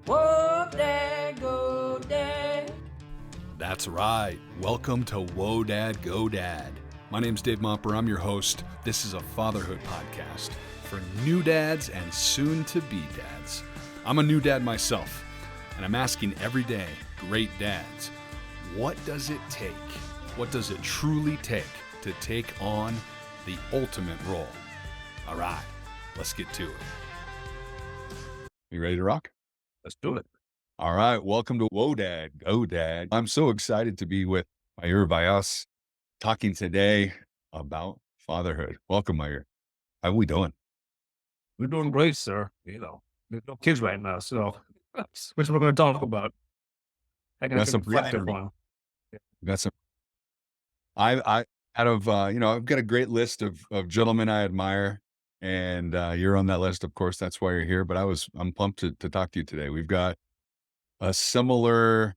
Whoa, Dad, go, Dad. That's right. Welcome to Whoa Dad, Go Dad. My name's Dave Momper. I'm your host. This is a fatherhood podcast for new dads and soon-to-be dads. I'm a new dad myself, and I'm asking every day, great dads, what does it take? What does it truly take to take on the ultimate role? All right, let's get to it. You ready to rock? Let's do it. All right. Welcome to Whoa Dad, Go Dad. I'm so excited to be with Mayur Vyas talking today about fatherhood. Welcome, Mayur. How are we doing? We're doing great, sir. You know, there's no kids right now, so which we're going to talk about. I can Got some reflect freedom. upon. Got some. I out of I've got a great list of gentlemen I admire, and you're on that list, of course. That's why you're here. But I'm pumped to talk to you today. We've got a similar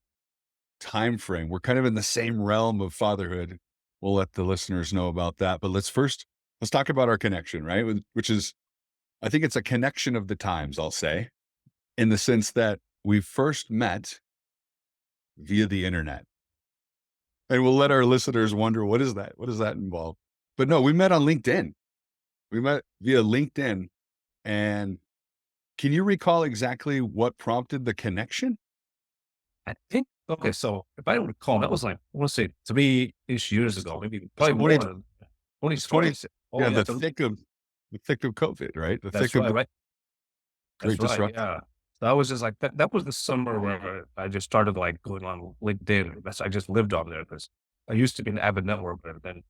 time frame. We're kind of in the same realm of fatherhood. We'll let the listeners know about that. But let's talk about our connection, right? Which is, I think it's a connection of the times, I'll say, in the sense that we first met via the internet. And we'll let our listeners wonder, what is that? What does that involve? But no, we met on LinkedIn. We met via LinkedIn. And can you recall exactly what prompted the connection? I think, okay, so if I don't recall, that was like, I want to say 3-ish years ago, maybe probably So more 20 than 2020. Oh, yeah, yeah, the thick of COVID, right? The that's thick right, of right? great That's right, disruption. yeah. So I was just like, that was the summer where I just started like going on LinkedIn. I just lived on there because I used to be an avid networker, and then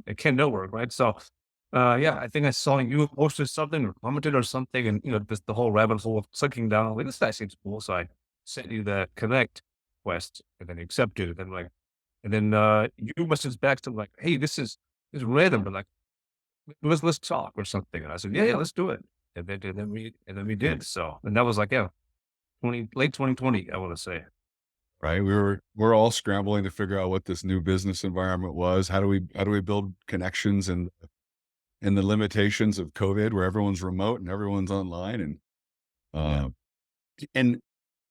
it can't network, right? So, yeah, I think I saw you posted something or commented or something, and just the whole rabbit hole of clicking down. Like, this guy seems cool, so I sent you the connect request, and then you accepted it, and then you messaged back to like, hey, this is random, but like, let's talk or something. And I said, yeah, let's do it, and then we did. So, and that was like, yeah, late 2020, I want to say. Right. We're all scrambling to figure out what this new business environment was. How do we build connections and the limitations of COVID where everyone's remote and everyone's online and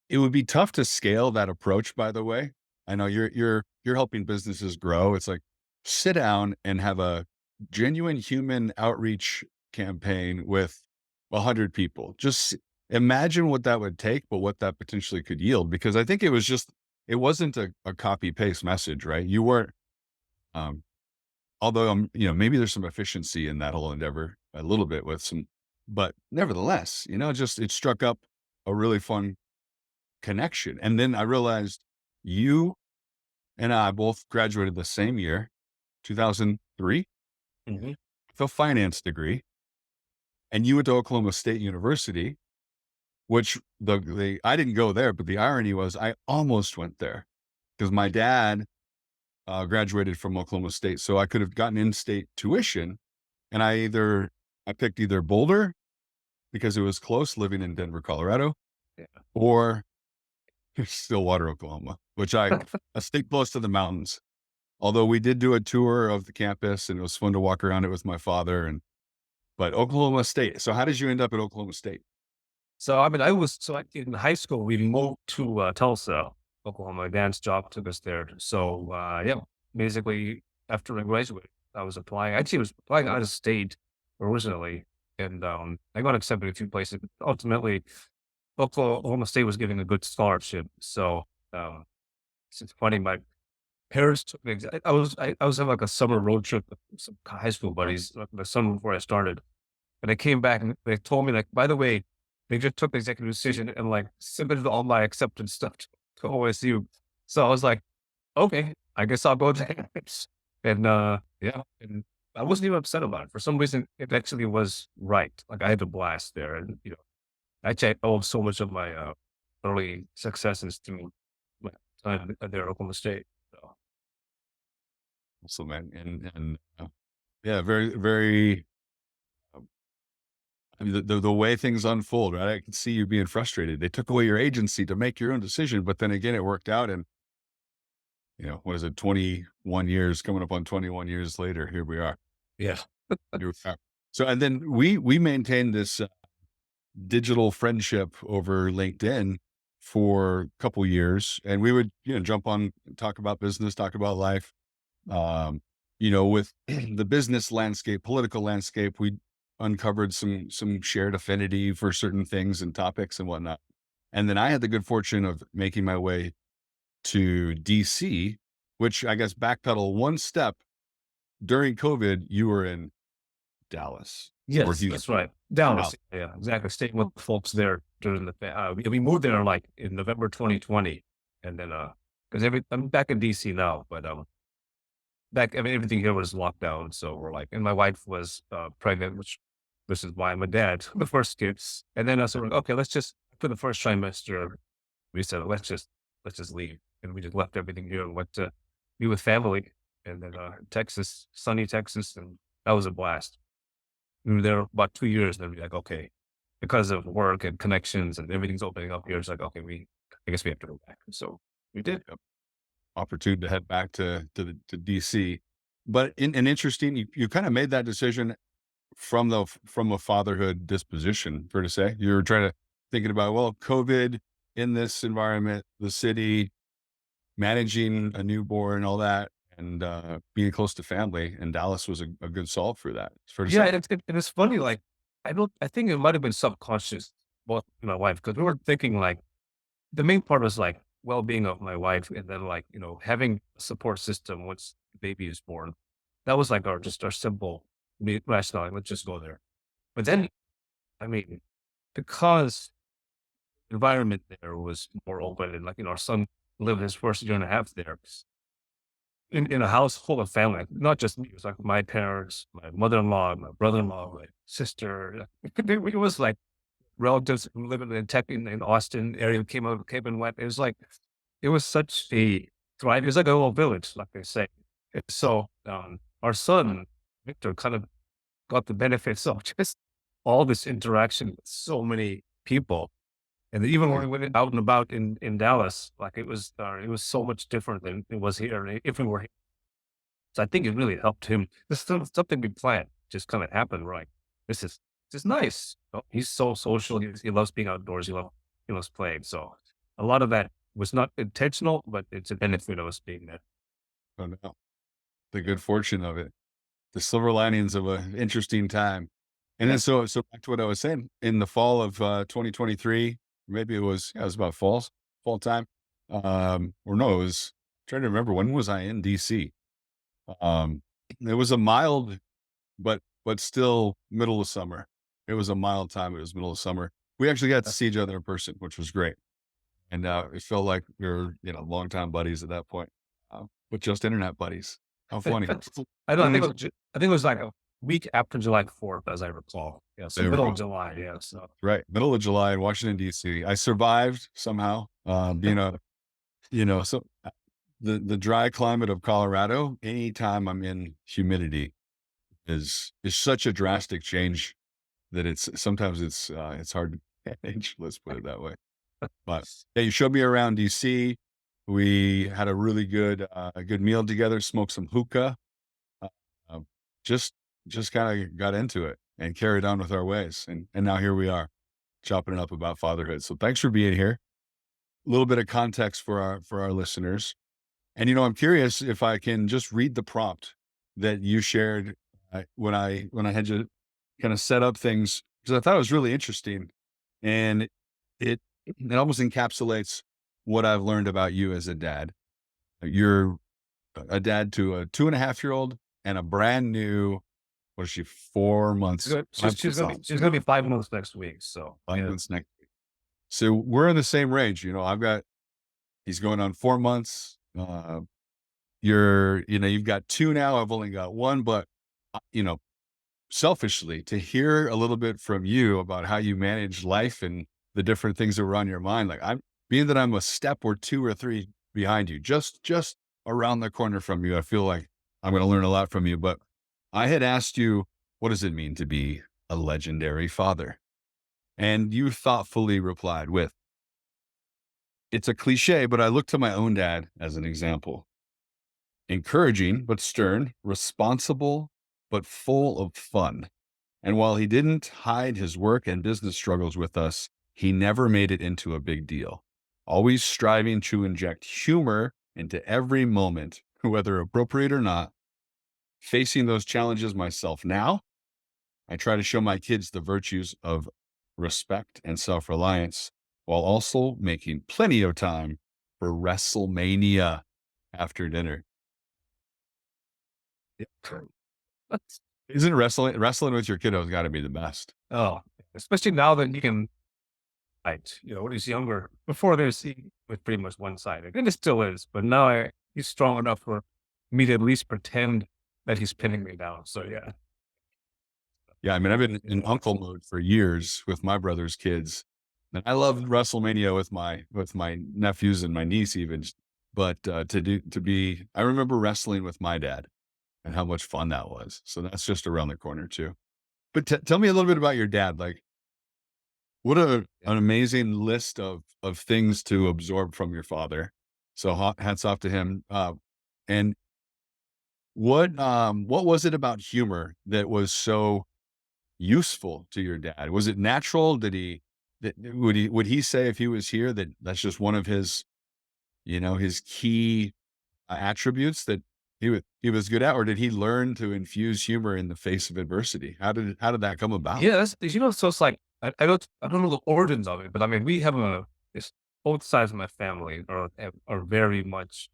it would be tough to scale that approach, by the way. I know you're helping businesses grow. It's like sit down and have a genuine human outreach campaign with 100 people. Just imagine what that would take, but what that potentially could yield. Because I think it wasn't a copy paste message, right? You weren't, although maybe there's some efficiency in that whole endeavor a little bit but nevertheless, just it struck up a really fun connection. And then I realized you and I both graduated the same year, 2003, Mm-hmm. with a finance degree. And you went to Oklahoma State University, which I didn't go there, but the irony was I almost went there because my dad graduated from Oklahoma State. So I could have gotten in-state tuition, and I picked either Boulder because it was close living in Denver, Colorado, or Stillwater, Oklahoma, which I stay close to the mountains. Although we did do a tour of the campus and it was fun to walk around it with my father but Oklahoma State. So how did you end up at Oklahoma State? So, I mean, in high school, we moved to Tulsa, Oklahoma. My dad's job took us there. So, yeah, basically after I graduated, I was applying. Actually, I was applying out of state originally, and I got accepted a few places. But ultimately, Oklahoma State was giving a good scholarship. So, it's funny. My parents took me. I was having like a summer road trip with some high school buddies the summer before I started, and they came back and they told me like, by the way, they just took the executive decision and like submitted all my acceptance stuff to OSU. So I was like, okay, I guess I'll go there. And yeah, and I wasn't even upset about it. For some reason, it actually was right. Like I had a blast there, and actually I owe so much of my early successes to my time there at Oklahoma State. So. So man, and yeah, very, very. I mean, the way things unfold, right? I can see you being frustrated. They took away your agency to make your own decision, but then again, it worked out. And what is it? 21 years, coming up on 21 years later, here we are. Yeah. Here we are. So, and then we maintained this digital friendship over LinkedIn for a couple years, and we would, jump on, talk about business, talk about life. Um, with the business landscape, political landscape, we uncovered some shared affinity for certain things and topics and whatnot. And then I had the good fortune of making my way to DC, which I guess backpedal one step. During COVID, you were in Dallas or Yes, that's Houston. right. Dallas. Yeah, exactly. Staying with folks there during we moved there like in November 2020, and then because I'm back in DC now, but everything here was locked down, so we're like, and my wife was pregnant, which this is why I'm a dad, the first kids, and then so we're like, okay, let's just for the first trimester, we said let's just leave, and we just left everything here and went to be with family, and then Texas, sunny Texas, and that was a blast. We were there about 2 years, and then we're like, okay, because of work and connections and everything's opening up here, it's like, okay, I guess we have to go back. So we did. Opportunity to head back to DC. But an interesting, you kind of made that decision from a fatherhood disposition, fair to say. You were thinking about, well, COVID in this environment, the city, managing a newborn, all that, and being close to family. And Dallas was a good solve for that. It's fair to Yeah, say. and it's funny, like, I think it might have been subconscious, both my wife, because we were thinking like the main part was like well-being of my wife, and then like, having a support system once the baby is born. That was like our simple rationale. Let's just go there. But then, I mean, because the environment there was more open, and like, our son lived his first year and a half there in a house full of family, not just me. It was like my parents, my mother-in-law, my brother-in-law, my sister. It was like relatives who live in in Austin area came and went. It was like, it was such a thrive. It was like a little village, like they say. And so, our son, Victor, kind of got the benefits of just all this interaction with so many people. And even when we went out and about in Dallas, like it was so much different than it was here. If we were here. So I think it really helped him. This is something we planned, just kind of happened, right? This is nice. Oh, he's so social. He loves being outdoors. He loves playing. So a lot of that was not intentional, but it's a benefit of us being there. Oh, no. The good fortune of it, the silver linings of an interesting time. And then, Yes. so back to what I was saying, in the fall of 2023, maybe it was about fall time. Or no, it was trying to remember, when was I in DC? It was a mild, but still middle of summer. It was a mild time. It was middle of summer. We actually got to see each other in person, which was great. And it felt like we were, longtime buddies at that point, but just internet buddies. How funny. I don't. I think it was like a week after July 4th, as I recall. Yeah, so There we middle go. of July. Yeah. So Right. Middle of July in Washington, DC. I survived somehow, being so the dry climate of Colorado, anytime I'm in humidity is such a drastic change that sometimes it's hard to manage. Let's put it that way. But yeah, you showed me around DC. We had a really good meal together, smoked some hookah, uh, um, just kind of got into it and carried on with our ways. And now here we are chopping it up about fatherhood. So thanks for being here. A little bit of context for our listeners. And, I'm curious if I can just read the prompt that you shared when I had you kind of set up things, because I thought it was really interesting, and it almost encapsulates what I've learned about you as a dad. You're a dad to a 2.5-year-old and a brand new, what is she, 4 months? she's gonna be 5 months next week. So 5 months next week. So we're in the same range. He's going on 4 months. You've got two now. I've only got one, but uh, you know, selfishly, to hear a little bit from you about how you manage life and the different things that were on your mind. Like, I'm a step or two or three behind you, just around the corner from you. I feel like I'm going to learn a lot from you, but I had asked you, what does it mean to be a legendary father? And you thoughtfully replied with, it's a cliche, but I look to my own dad as an example. Encouraging, but stern, responsible, but full of fun, And while he didn't hide his work and business struggles with us, he never made it into a big deal, always striving to inject humor into every moment, whether appropriate or not. Facing those challenges myself now, I try to show my kids the virtues of respect and self reliance while also making plenty of time for WrestleMania after dinner. Yeah. That's, Isn't wrestling with your kiddos got to be the best? oh, especially now that you can, right, when he's younger, before there's, he was pretty much one-sided, and it still is, but now he's strong enough for me to at least pretend that he's pinning me down. So yeah. Yeah, I mean, I've been in uncle mode for years with my brother's kids. And I love WrestleMania with my nephews and my niece even. But I remember wrestling with my dad and how much fun that was. So that's just around the corner too. But tell me a little bit about your dad. Like, what an amazing list of things to absorb from your father. So hats off to him. And what was it about humor that was so useful to your dad? Was it natural? Would he say if he was here that that's just one of his, his key attributes that he was good at, or did he learn to infuse humor in the face of adversity? How did that come about? Yeah, so it's like I don't know the origins of it, but I mean we have it's both sides of my family are very much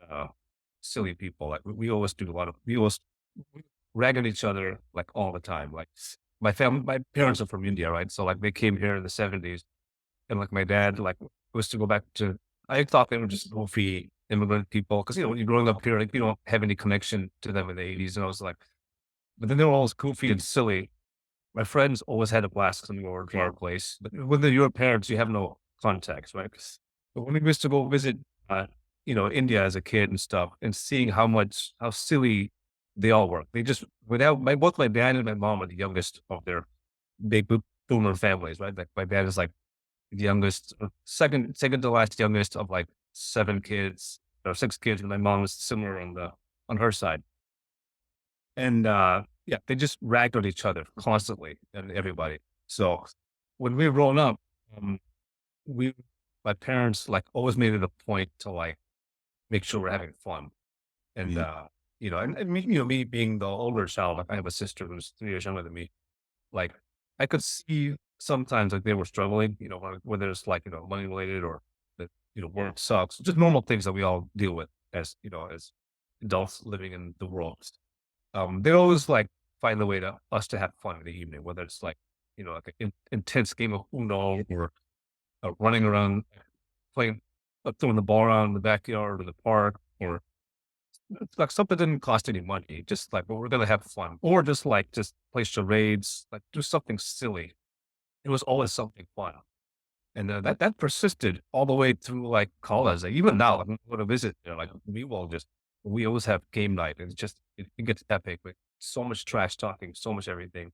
silly people. Like we always do we always rag on each other like all the time. Like my parents are from India, right? So like they came here in the 70s, and like my dad like was to go back to. I thought they were just goofy immigrant people because when you're growing up here, like you don't have any connection to them in the 80s, and I was like, but then they were always goofy and silly. My friends always had a blast coming over to our place, but when they're your parents, you have no context, right? But when we used to go visit, India as a kid and stuff, and seeing how silly they all were. They just both my dad and my mom are the youngest of their big boomer families, right? Like my dad is like the youngest, second to last youngest of like seven kids or six kids, and my mom is similar on her side. And yeah, they just ragged on each other constantly and everybody. So when we were growing up, um, we my parents like always made it a point to like make sure we're having fun. And Mhm. and me, me being the older child, like I have a sister who's 3 years younger than me. Like I could see sometimes like they were struggling, whether it's like, money related or that, work sucks, just normal things that we all deal with as adults living in the world. They always like find a way to us to have fun in the evening, whether it's like, like an intense game of Uno or running around playing, throwing the ball around in the backyard or the park, or it's like something that didn't cost any money, just like, well, we're going to have fun, or just play charades, like do something silly. It was always something fun. And that persisted all the way through like college. Like even now, like, when we go to visit, like we always have game night, and it gets epic with so much trash talking, so much everything.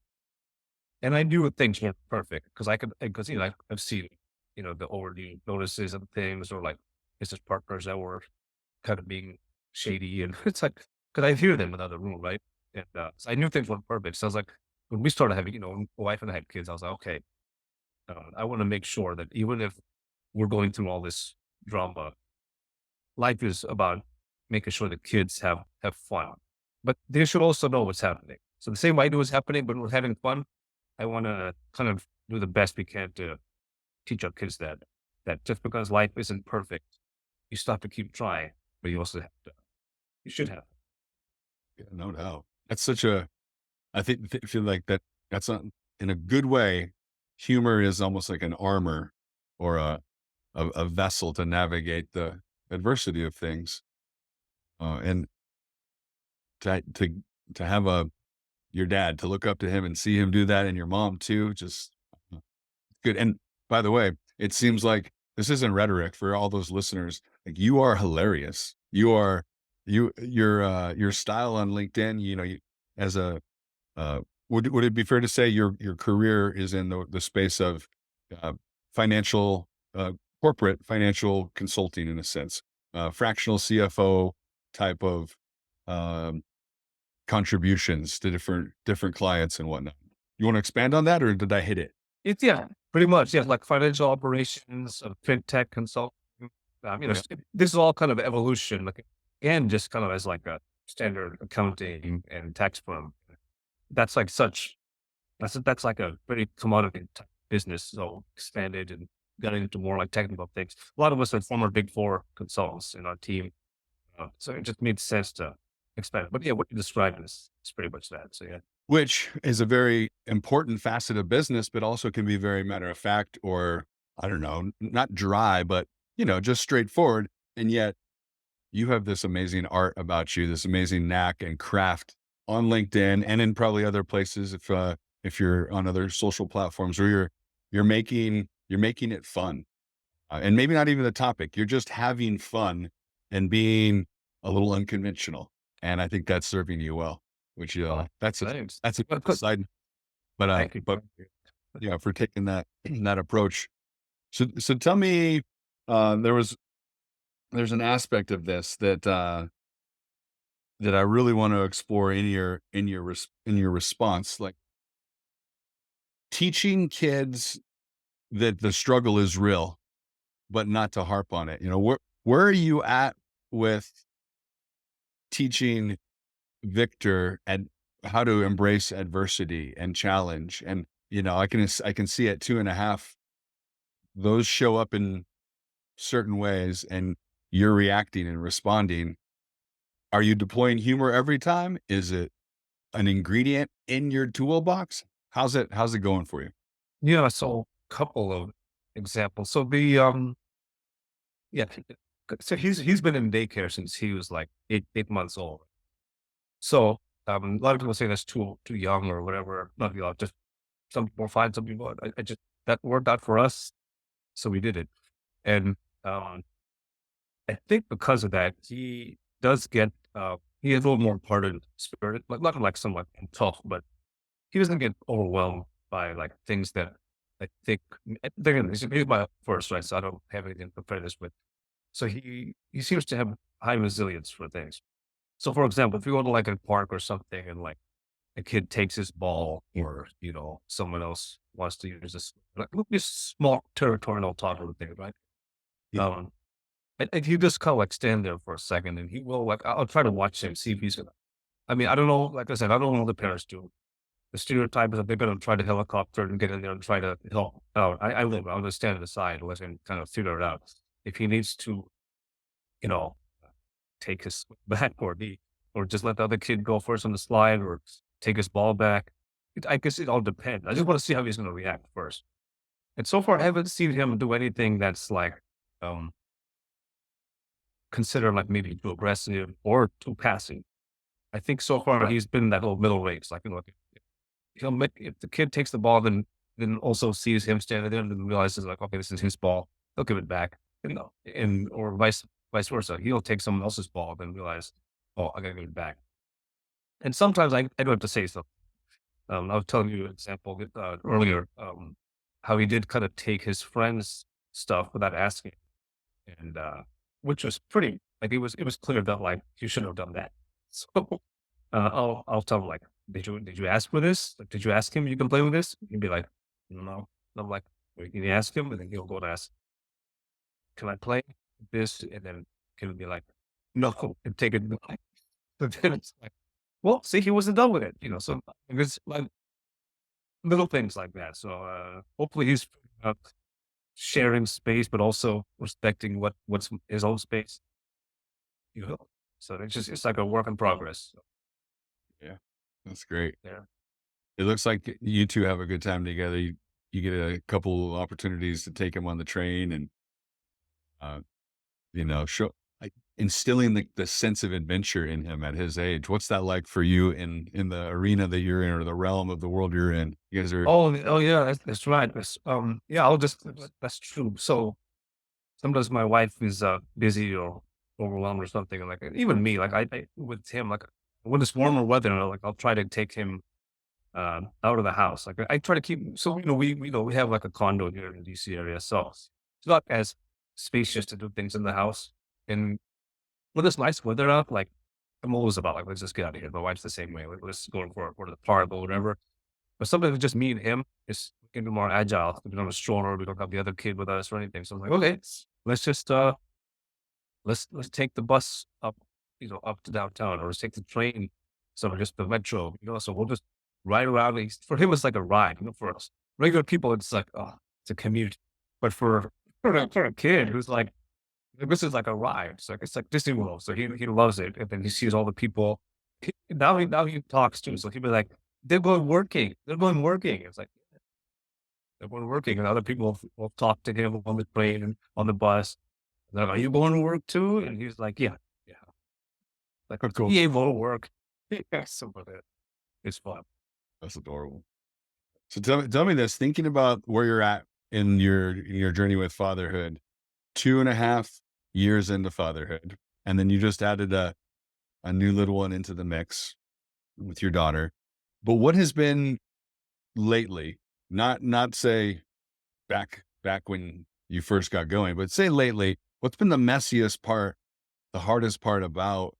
And I knew things weren't perfect because I've seen the overdue notices of things, or like business partners that were kind of being shady, and it's like because I hear them in the other room, right? And so I knew things weren't perfect. So I was like, when we started having a wife and I had kids, I was like, okay, I want to make sure that even if we're going through all this drama, life is about making sure the kids have fun, but they should also know what's happening. So the same way I know what's happening, but we're having fun. I want to kind of do the best we can to teach our kids that just because life isn't perfect, you still have to keep trying, but you also have to. You should have. Yeah, no doubt. That's such a, feel like that's not in a good way. Humor is almost like an armor or a vessel to navigate the adversity of things. And to have your dad, to look up to him and see him do that, and your mom too, just good. And by the way, it seems like this isn't rhetoric for all those listeners. Like, you are hilarious. Your style on LinkedIn, as a, would it be fair to say your career is in the space of uh, financial, corporate financial consulting, in a sense, fractional CFO type of um, contributions to different clients and whatnot? You want to expand on that, or did I hit it? It's pretty much. Yeah. Like financial operations, fintech consulting. Yeah. This is all kind of evolution, like, and just kind of as like a standard accounting and tax firm. That's like that's like a pretty commodity type business. So expanded and got into more like technical things. A lot of us are former Big Four consultants in our team. So it just made sense to expand. But yeah, what you described is pretty much that. So yeah. Which is a very important facet of business, but also can be very matter of fact, or I don't know, not dry, but just straightforward. And yet you have this amazing art about you, this amazing knack and craft on LinkedIn and in probably other places if you're on other social platforms where you're making it fun. And maybe not even the topic. You're just having fun and being a little unconventional. And I think that's serving you well, which that's a Thanks. that's a But, but side. But thank you. for taking that approach. So tell me, there's an aspect of this that I really want to explore in your response, like teaching kids that the struggle is real, but not to harp on it. Where are you at with teaching Victor and how to embrace adversity and challenge? And I can see at 2.5, those show up in certain ways, and you're reacting and responding. Are you deploying humor every time? Is it an ingredient in your toolbox? How's it going for you? Yeah, so couple of examples. So yeah, so he's been in daycare since he was like 8 months old. So a lot of people say that's too young or whatever. Not just some people find some people. I just that worked out for us, so we did it. And um, I think because of that, he has a little more pardoned spirit. Like not like somewhat tough, but he doesn't get overwhelmed by like things that I think. Again, he's my first, right? So I don't have anything to compare this with. So he seems to have high resilience for things. So for example, if you go to like a park or something and like a kid takes his ball or, someone else wants to use this, like this small territorial toddler thing, right? Yeah. And he just kind of like stand there for a second and he will like, I'll try to watch him, see if he's gonna, I mean, I don't know, like I said, I don't know what the parents do. The stereotype is that they're going to try to helicopter and get in there and try to help out. I will, I'll just stand aside and let him kind of figure it out. If he needs to, you know, take his back or just let the other kid go first on the slide or take his ball back. I guess it all depends. I just want to see how he's going to react first. And so far, I haven't seen him do anything that's like um, considered like maybe too aggressive or too passive. I think so far he's been that little middle range. Like, he'll make, if the kid takes the ball, then also sees him standing there and realizes like, okay, this is his ball. He'll give it back, and or vice versa. He'll take someone else's ball, then realize, oh, I gotta give it back. And sometimes I do have to say something. I was telling you an example earlier, how he did kind of take his friend's stuff without asking, and which was pretty like it was clear that like you shouldn't have done that. So I'll tell him like, did you ask for this? Like, did you ask him you can play with this? He'd be like, no. And I'm like, "Wait, can you ask him?" And then he'll go and ask, can I play this? And then he'll be like, no, and take it back. But then it's like, well, see, he wasn't done with it, So it's like little things like that. So hopefully he's uh, sharing space, but also respecting what's his own space. You know, so it's like a work in progress. So, Yeah, that's great. yeah. It looks like you two have a good time together. You get a couple opportunities to take him on the train and uh, show like instilling the sense of adventure in him at his age. What's that like for you in the arena that you're in, or the realm of the world you're in? You guys are Oh yeah, that's right. Yeah, that's true. So sometimes my wife is busy or overwhelmed or something, and like even me, like I with him, like when it's warmer weather, like I'll try to take him out of the house. Like I try to keep. So we have like a condo here in the DC area, so it's not as spacious to do things in the house. And when it's nice weather out, like I'm always about like let's just get out of here. My wife's the same way. Like let's go for the park or whatever. But sometimes it's just me and him. It's we can be more agile. We don't have a stroller. We don't have the other kid with us or anything. So I'm like, okay, let's just let's take the bus up, up to downtown, or let's take the train. So just the metro, so we'll just ride around. For him, it's like a ride. For us regular people, it's like, oh, it's a commute. But for a kid who's like, this is like a ride. It's like Disney World. So he loves it. And then he sees all the people. Now he talks to us. So he'll be like, they're going working. They're going working. It's like they're going working. And other people will talk to him on the train and on the bus. They're like, are you going to work too? And he's like, yeah, yeah. Like, Oh, cool. be able to work. Yeah, some of it. It's fun. That's adorable. So tell me this, thinking about where you're at in your journey with fatherhood, 2.5 years into fatherhood, and then you just added a new little one into the mix with your daughter. But what has been lately, not say back when you first got going, but say lately, what's been the messiest part, the hardest part about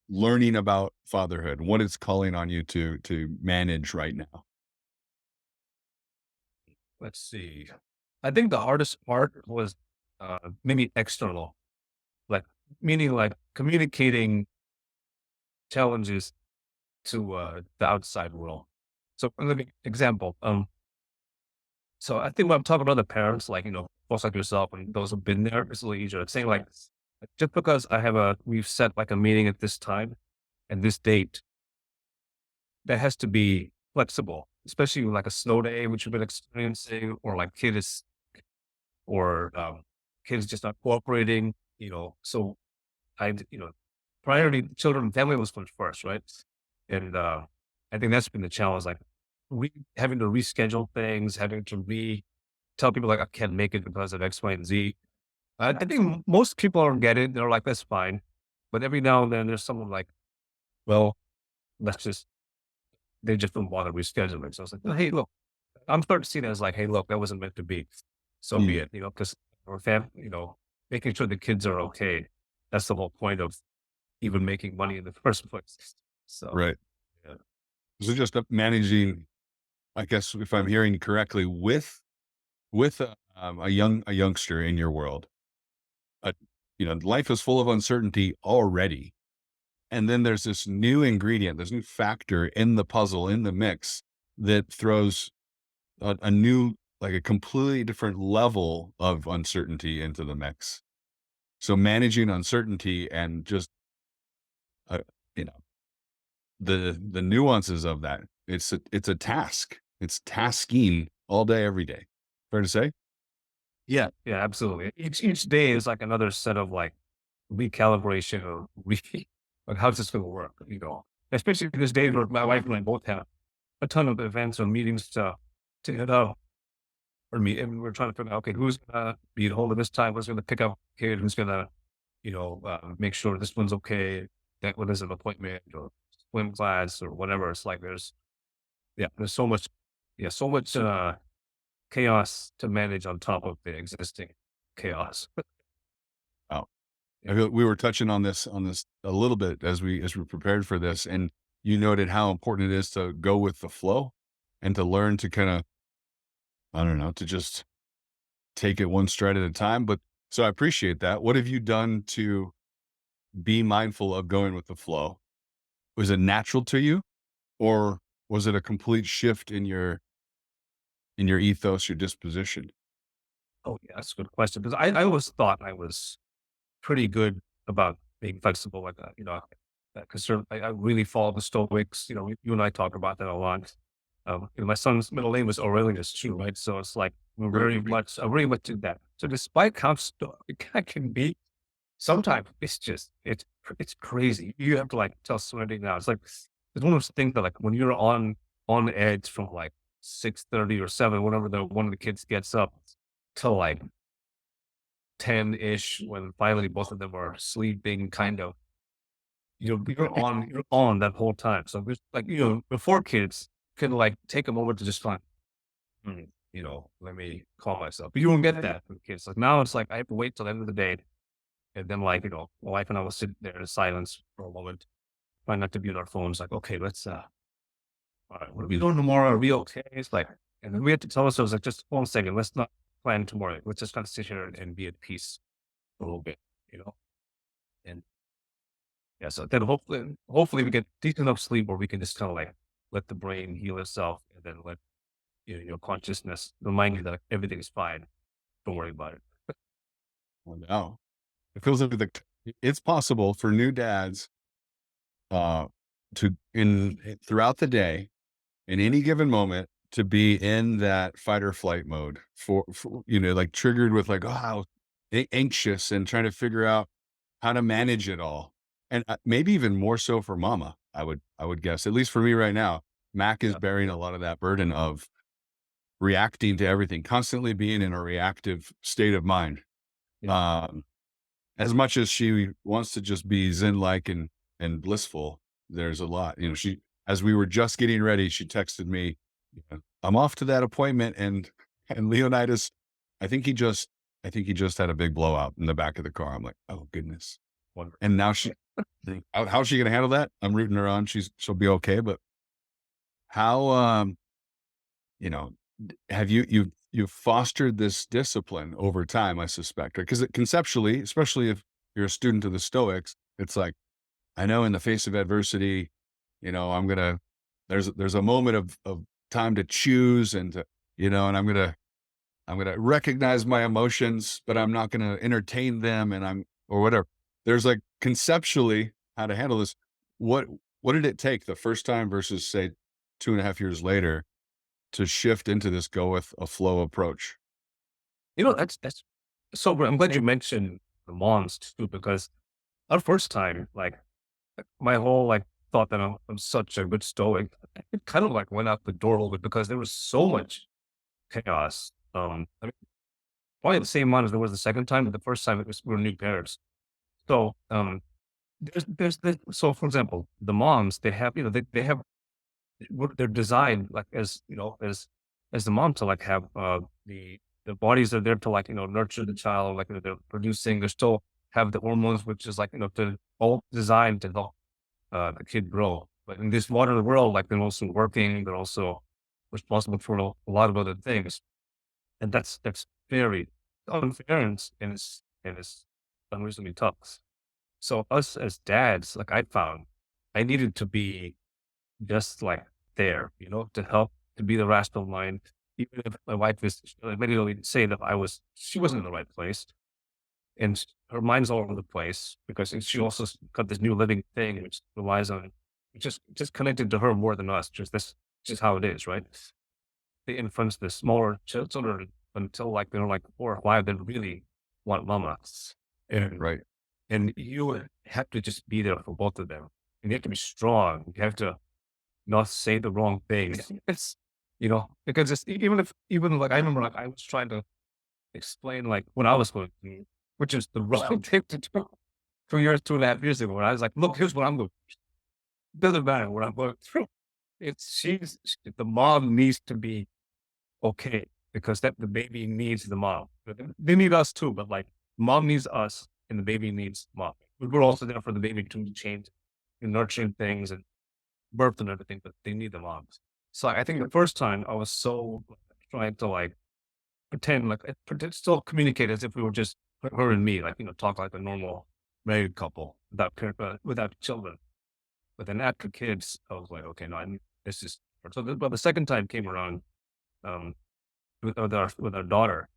learning about fatherhood, what it's calling on you to manage right now? Let's see. I think the hardest part was maybe external, like meaning like communicating challenges to the outside world. So let me example. So I think when I'm talking about the parents, like folks like yourself and those who've been there, it's a little easier. It's saying like just because we've set like a meeting at this time and this date, that has to be flexible, especially like a snow day, which we've been experiencing, or like kids just not cooperating. So I, priority children and family was first, right? And I think that's been the challenge, like having to reschedule things, having to tell people like I can't make it because of X, Y, and Z. I think most people don't get it. They're like, that's fine. But every now and then there's someone like, well, let's just, they just don't bother rescheduling. So it's like, hey, look, I'm starting to see that as like, hey, look, that wasn't meant to be. So be Mm, it, because our family, making sure the kids are okay. That's the whole point of even making money in the first place. So, right. yeah. So just managing, I guess, if I'm hearing correctly, with a youngster in your world, uh, life is full of uncertainty already, and then there's this new ingredient, this new factor in the puzzle, in the mix, that throws a new, like a completely different level of uncertainty into the mix. So managing uncertainty and just uh, you know the nuances of that, it's a task. It's tasking all day, every day. Fair to say? Yeah, yeah, absolutely. Each day is like another set of like recalibration or like how's this going to work? Especially this day where my wife and I both have a ton of events or meetings to hit out or meet, and we're trying to figure out, okay, who's gonna be at home at this time? Who's gonna pick up kid? Who's gonna make sure this one's okay? That one is an appointment or swim class or whatever. It's like there's so much, so much chaos to manage on top of the existing chaos. Wow. I Yeah. feel we were touching on this a little bit as we prepared for this, and you noted how important it is to go with the flow and to learn to kind of, I don't know, to just take it one stride at a time. But so I appreciate that. What have you done to be mindful of going with the flow? Was it natural to you, or was it a complete shift in your ethos, your disposition? Oh, yeah, that's a good question because I always thought I was pretty good about being flexible like that. Because I really follow the Stoics. You and I talk about that a lot. My son's middle name was Aurelius too, right? So it's like we're Right. I very much do that. So despite how stoic I can be, sometimes it's crazy. You have to like tell somebody now. It's like it's one of those things that like when you're on edge from like 6:30 or 7, whenever the one of the kids gets up, till like 10-ish when finally both of them are sleeping, kind of. You're on that whole time. So there's like, before kids can like take a moment to just find, let me calm myself. But you don't get that with kids. Like now it's like I have to wait till the end of the day. And then like, my wife and I will sit there in silence for a moment, try not to be on our phones. Like, okay, all right, what are we doing tomorrow? Are we okay? It's like, and then we had to tell ourselves, like, just 1 second, let's not plan tomorrow. Let's just kind of sit here and be at peace a little bit, you know? And yeah, so then hopefully we get decent enough sleep where we can just kind of like let the brain heal itself and then let your consciousness remind you that everything is fine. Don't worry about it. Well, no, it feels like it's possible for new dads uh, to throughout the day, in any given moment, to be in that fight or flight mode for like triggered with like, oh, how anxious and trying to figure out how to manage it all. And maybe even more so for mama, I would guess, at least for me right now, Mac is Yeah. bearing a lot of that burden of reacting to everything, constantly being in a reactive state of mind. Yeah. Um, as much as she wants to just be zen-like and blissful, there's a lot, as we were just getting ready, she texted me, I'm off to that appointment. And Leonidas, I think he just, I think he just had a big blowout in the back of the car. I'm like, oh goodness. Wonderful. And now how's she going to handle that? I'm rooting her on. She'll be okay. But how, you know, have you've fostered this discipline over time, I suspect, because conceptually, especially if you're a student of the Stoics, it's like, I know in the face of adversity, I'm gonna there's a moment of time to choose and to, and I'm gonna recognize my emotions, but I'm not gonna entertain them or whatever. There's like conceptually how to handle this. What what did it take the first time versus say 2.5 years later to shift into this go with a flow approach? That's so great. I'm glad you mentioned the moms too, because our first time, like my whole like thought that I'm such a good stoic, it kind of like went out the door a little bit because there was so much chaos. I mean, probably the same amount as there was the second time, but the first time we were new parents. So so for example, the moms they have they have they're designed like as as the mom to like have the bodies are there to like nurture the child like they're producing they still have the hormones which is like to all designed to help the kid grow. But in this modern world, like they're also working, they're also responsible for a lot of other things, and that's very unfair and it's unreasonably tough. So us as dads, like I found, I needed to be just like there, to help to be the rational mind. Even if my wife is immediately say that she wasn't in the right place, and her mind's all over the place because she also got this new living thing which relies on just connected to her more than us. Just how it is, right? They influence the smaller children until like they're like 4 or 5, they really want mama, and Right. and you have to just be there for both of them, and you have to be strong. You have to not say the wrong thing. It's because it's even like I remember like I was trying to explain like what I was going through, which is the wrong thing to do 2 years, 2.5 years ago. When I was like, look, here's what I'm going. Doesn't matter what I'm going through. The mom needs to be okay because that the baby needs the mom. They need us too, but like mom needs us and the baby needs mom. But we're also there for the baby to change and nurturing things and birth and everything, but they need the moms. So I think the first time I was so trying to like pretend like still communicate as if we were just her and me, like talk like a normal married couple without children. But then after kids, I was like, okay, no, this is so. But the second time came around, um, with our daughter,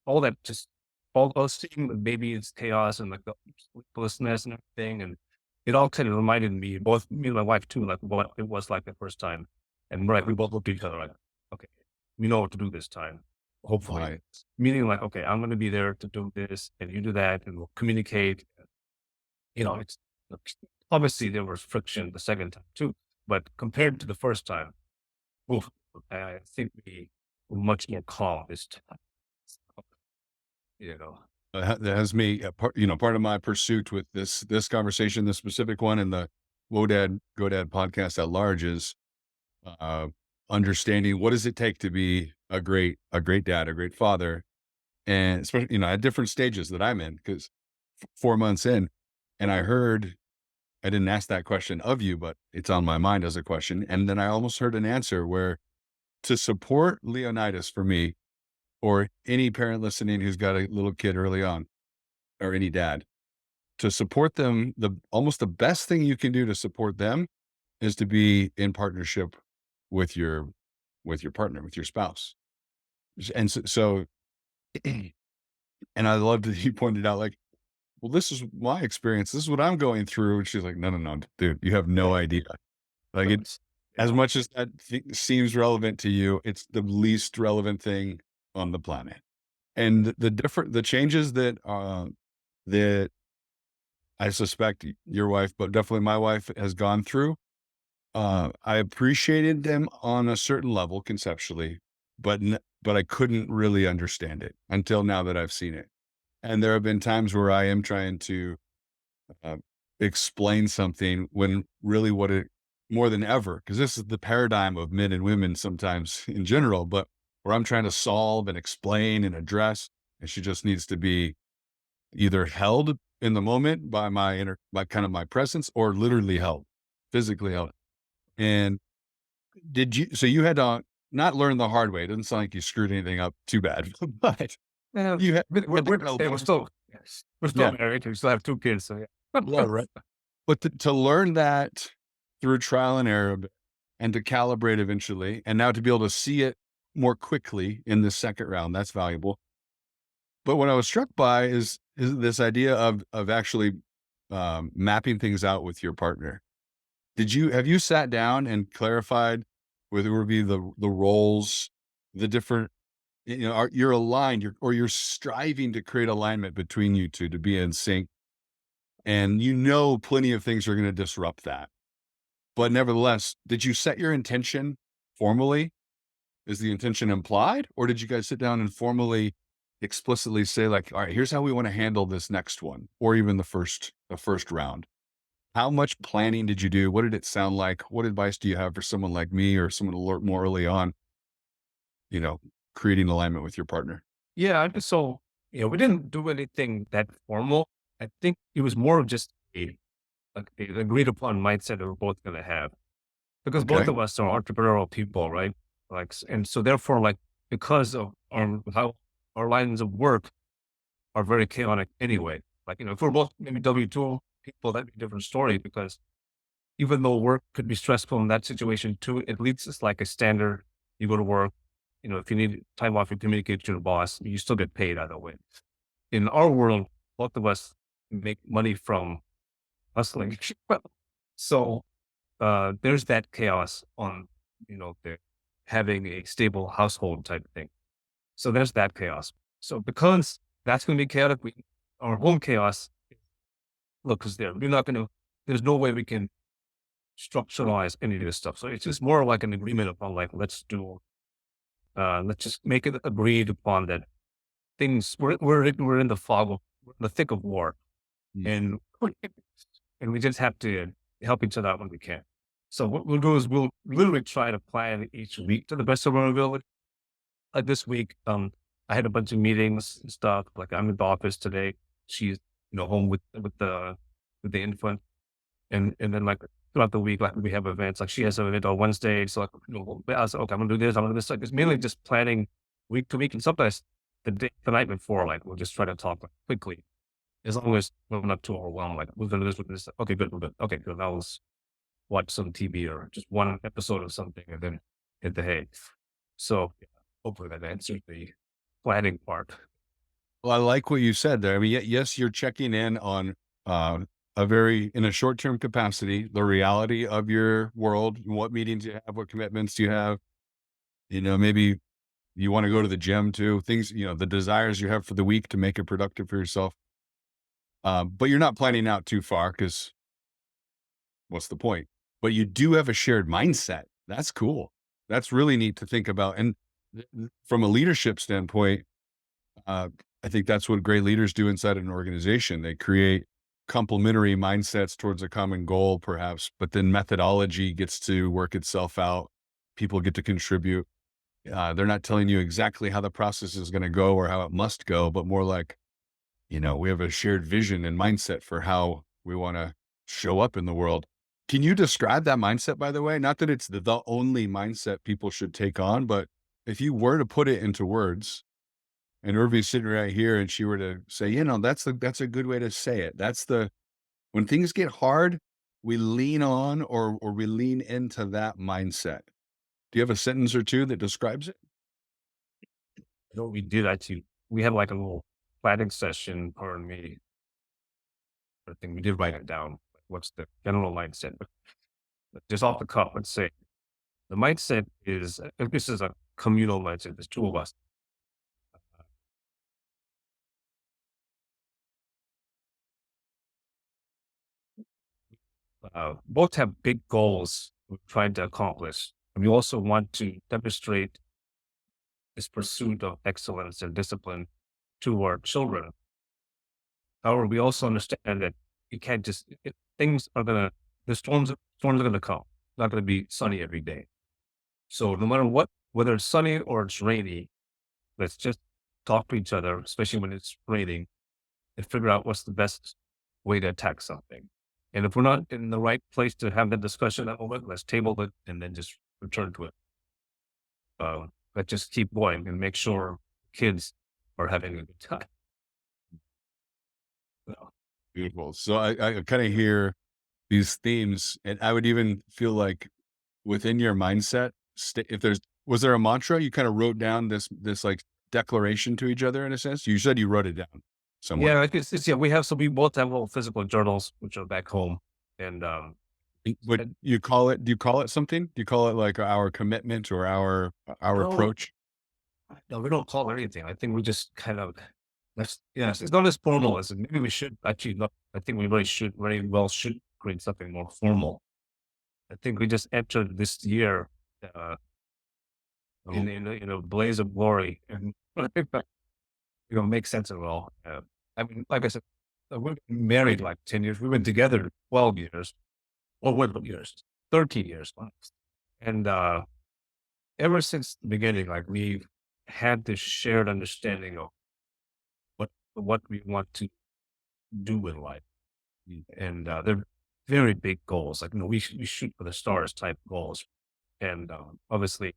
all that just all seeing the baby's chaos and like the sleeplessness and everything, and it all kind of reminded me, both me and my wife too, like what it was like the first time. And right, we both looked at each other like, okay, we know what to do this time. Hopefully, Right. meaning like, okay, I'm going to be there to do this, and you do that, and we'll communicate. It's obviously there was friction the second time too, but compared to the first time, oof, I think we were much more calm this time. You know, That has me, part of my pursuit with this conversation, this specific one, and the Whoa Dad Go Dad podcast at large is uh, understanding what does it take to be a great dad, a great father, and especially at different stages that I'm in, because 4 months in, and I heard I didn't ask that question of you, but it's on my mind as a question. And then I almost heard an answer where to support Leonidas for me, or any parent listening who's got a little kid early on, or any dad, to support them, almost the best thing you can do to support them is to be in partnership with your partner, with your spouse. And so and I loved that you pointed out, like, well, this is my experience. This is what I'm going through. And she's like, no, no, no, dude, you have no idea. Like, it's as much as that seems relevant to you, it's the least relevant thing on the planet. And the changes that I suspect your wife, but definitely my wife has gone through, I appreciated them on a certain level conceptually, but I couldn't really understand it until now that I've seen it. And there have been times where I am trying to uh, explain something when really more than ever, because this is the paradigm of men and women sometimes in general, but where I'm trying to solve and explain and address, and she just needs to be either held in the moment by by kind of my presence, or literally held, physically held. And so you had to not learn the hard way. It doesn't sound like you screwed anything up too bad, but Yeah, you had, we're still, yes, we're still yeah, married. We still have 2 kids. So yeah. yeah, right. But to learn that through trial and error and to calibrate eventually, and now to be able to see it more quickly in the second round, that's valuable. But what I was struck by is this idea of actually mapping things out with your partner. Have you sat down and clarified whether it would be the roles, the different, you're aligned, you're striving to create alignment between you two to be in sync, and plenty of things are going to disrupt that. But nevertheless, did you set your intention formally? Is the intention implied, or did you guys sit down and formally, explicitly say, like, all right, here's how we want to handle this next one, or even the first round? How much planning did you do? What did it sound like? What advice do you have for someone like me or someone to learn more early on, you know, creating alignment with your partner? Yeah, so, we didn't do anything that formal. I think it was more of just like a agreed upon mindset that we're both gonna have. Because both Okay. of us are entrepreneurial people, right? Like, and so therefore, like, because of how our lines of work are very chaotic anyway. Like, if we're both maybe W-2 people, that'd be a different story, because even though work could be stressful in that situation too, at least it's like a standard. You go to work, if you need time off, you communicate to the boss, you still get paid either way. In our world, both of us make money from hustling. So there's that chaos on, the having a stable household type of thing. So there's that chaos. So because that's going to be chaotic, our home chaos, look, is there. There's no way we can structuralize any of this stuff. So it's just more like an agreement upon, like, let's just make it agreed upon that we're in the we're in the thick of war, Mm. and we just have to help each other out when we can. So what we'll do is we'll literally try to plan each week to the best of our ability. Like this week, I had a bunch of meetings and stuff. Like, I'm in the office today. She's, home with the infant. And then, like, throughout the week, like, we have events. Like, she has an event on Wednesday. So, like, I was like, okay, I'm gonna do this, I'm gonna do this. Like, it's mainly just planning week to week. And sometimes the night before, like, we'll just try to talk, like, quickly. As long as we're not too overwhelmed, like, we're gonna do this with this. Okay, good, we're good. Okay, good. Now let's watch some TV or just one episode of something, and then hit the hay. So yeah, hopefully that answers the planning part. Well, I like what you said there. I mean, yes, you're checking in on uh, in a short-term capacity, the reality of your world, what meetings you have, what commitments you have. Maybe you want to go to the gym too, things, the desires you have for the week to make it productive for yourself. But you're not planning out too far, because what's the point? But you do have a shared mindset. That's cool. That's really neat to think about. And from a leadership standpoint, uh, I think that's what great leaders do inside an organization. They create complementary mindsets towards a common goal, perhaps, but then methodology gets to work itself out. People get to contribute. They're not telling you exactly how the process is going to go or how it must go, but more like, we have a shared vision and mindset for how we want to show up in the world. Can you describe that mindset, by the way? Not that it's the only mindset people should take on, but if you were to put it into words, and Urvi's sitting right here and she were to say, that's a good way to say it. That's when things get hard, we lean on or we lean into that mindset. Do you have a sentence or two that describes it? What we did actually, we had like a little planning session for me. I think we did write it down. What's the general mindset? But just off the cuff, let's say the mindset is, if this is a communal mindset, there's two of us. Both have big goals we're trying to accomplish. And we also want to demonstrate this pursuit of excellence and discipline to our children. However, we also understand that you can't just, things are going to, the storms are going to come. It's not going to be sunny every day. So no matter what, whether it's sunny or it's rainy, let's just talk to each other, especially when it's raining, and figure out what's the best way to attack something. And if we're not in the right place to have that discussion at the moment, let's table it and then just return to it. Let's just keep going and make sure kids are having a good time. Beautiful. So I kind of hear these themes, and I would even feel like within your mindset, was there a mantra you kind of wrote down this like declaration to each other in a sense? You said you wrote it down somewhere. Yeah, we have, so we both have little physical journals, which are back home. And, But do you call it something? Do you call it like our commitment or our No. approach? no, we don't call it anything. I think we just kind of, it's not as formal as maybe we should actually not. I think we very well should create something more formal. I think we just entered this year, in a blaze of glory, and make sense of it all. I mean, like I said, we've been married like 10 years. We've been together 12 years, or what years, 13 years. And ever since the beginning, like we've had this shared understanding of what we want to do in life. And they're very big goals. Like, we shoot for the stars type goals. And obviously,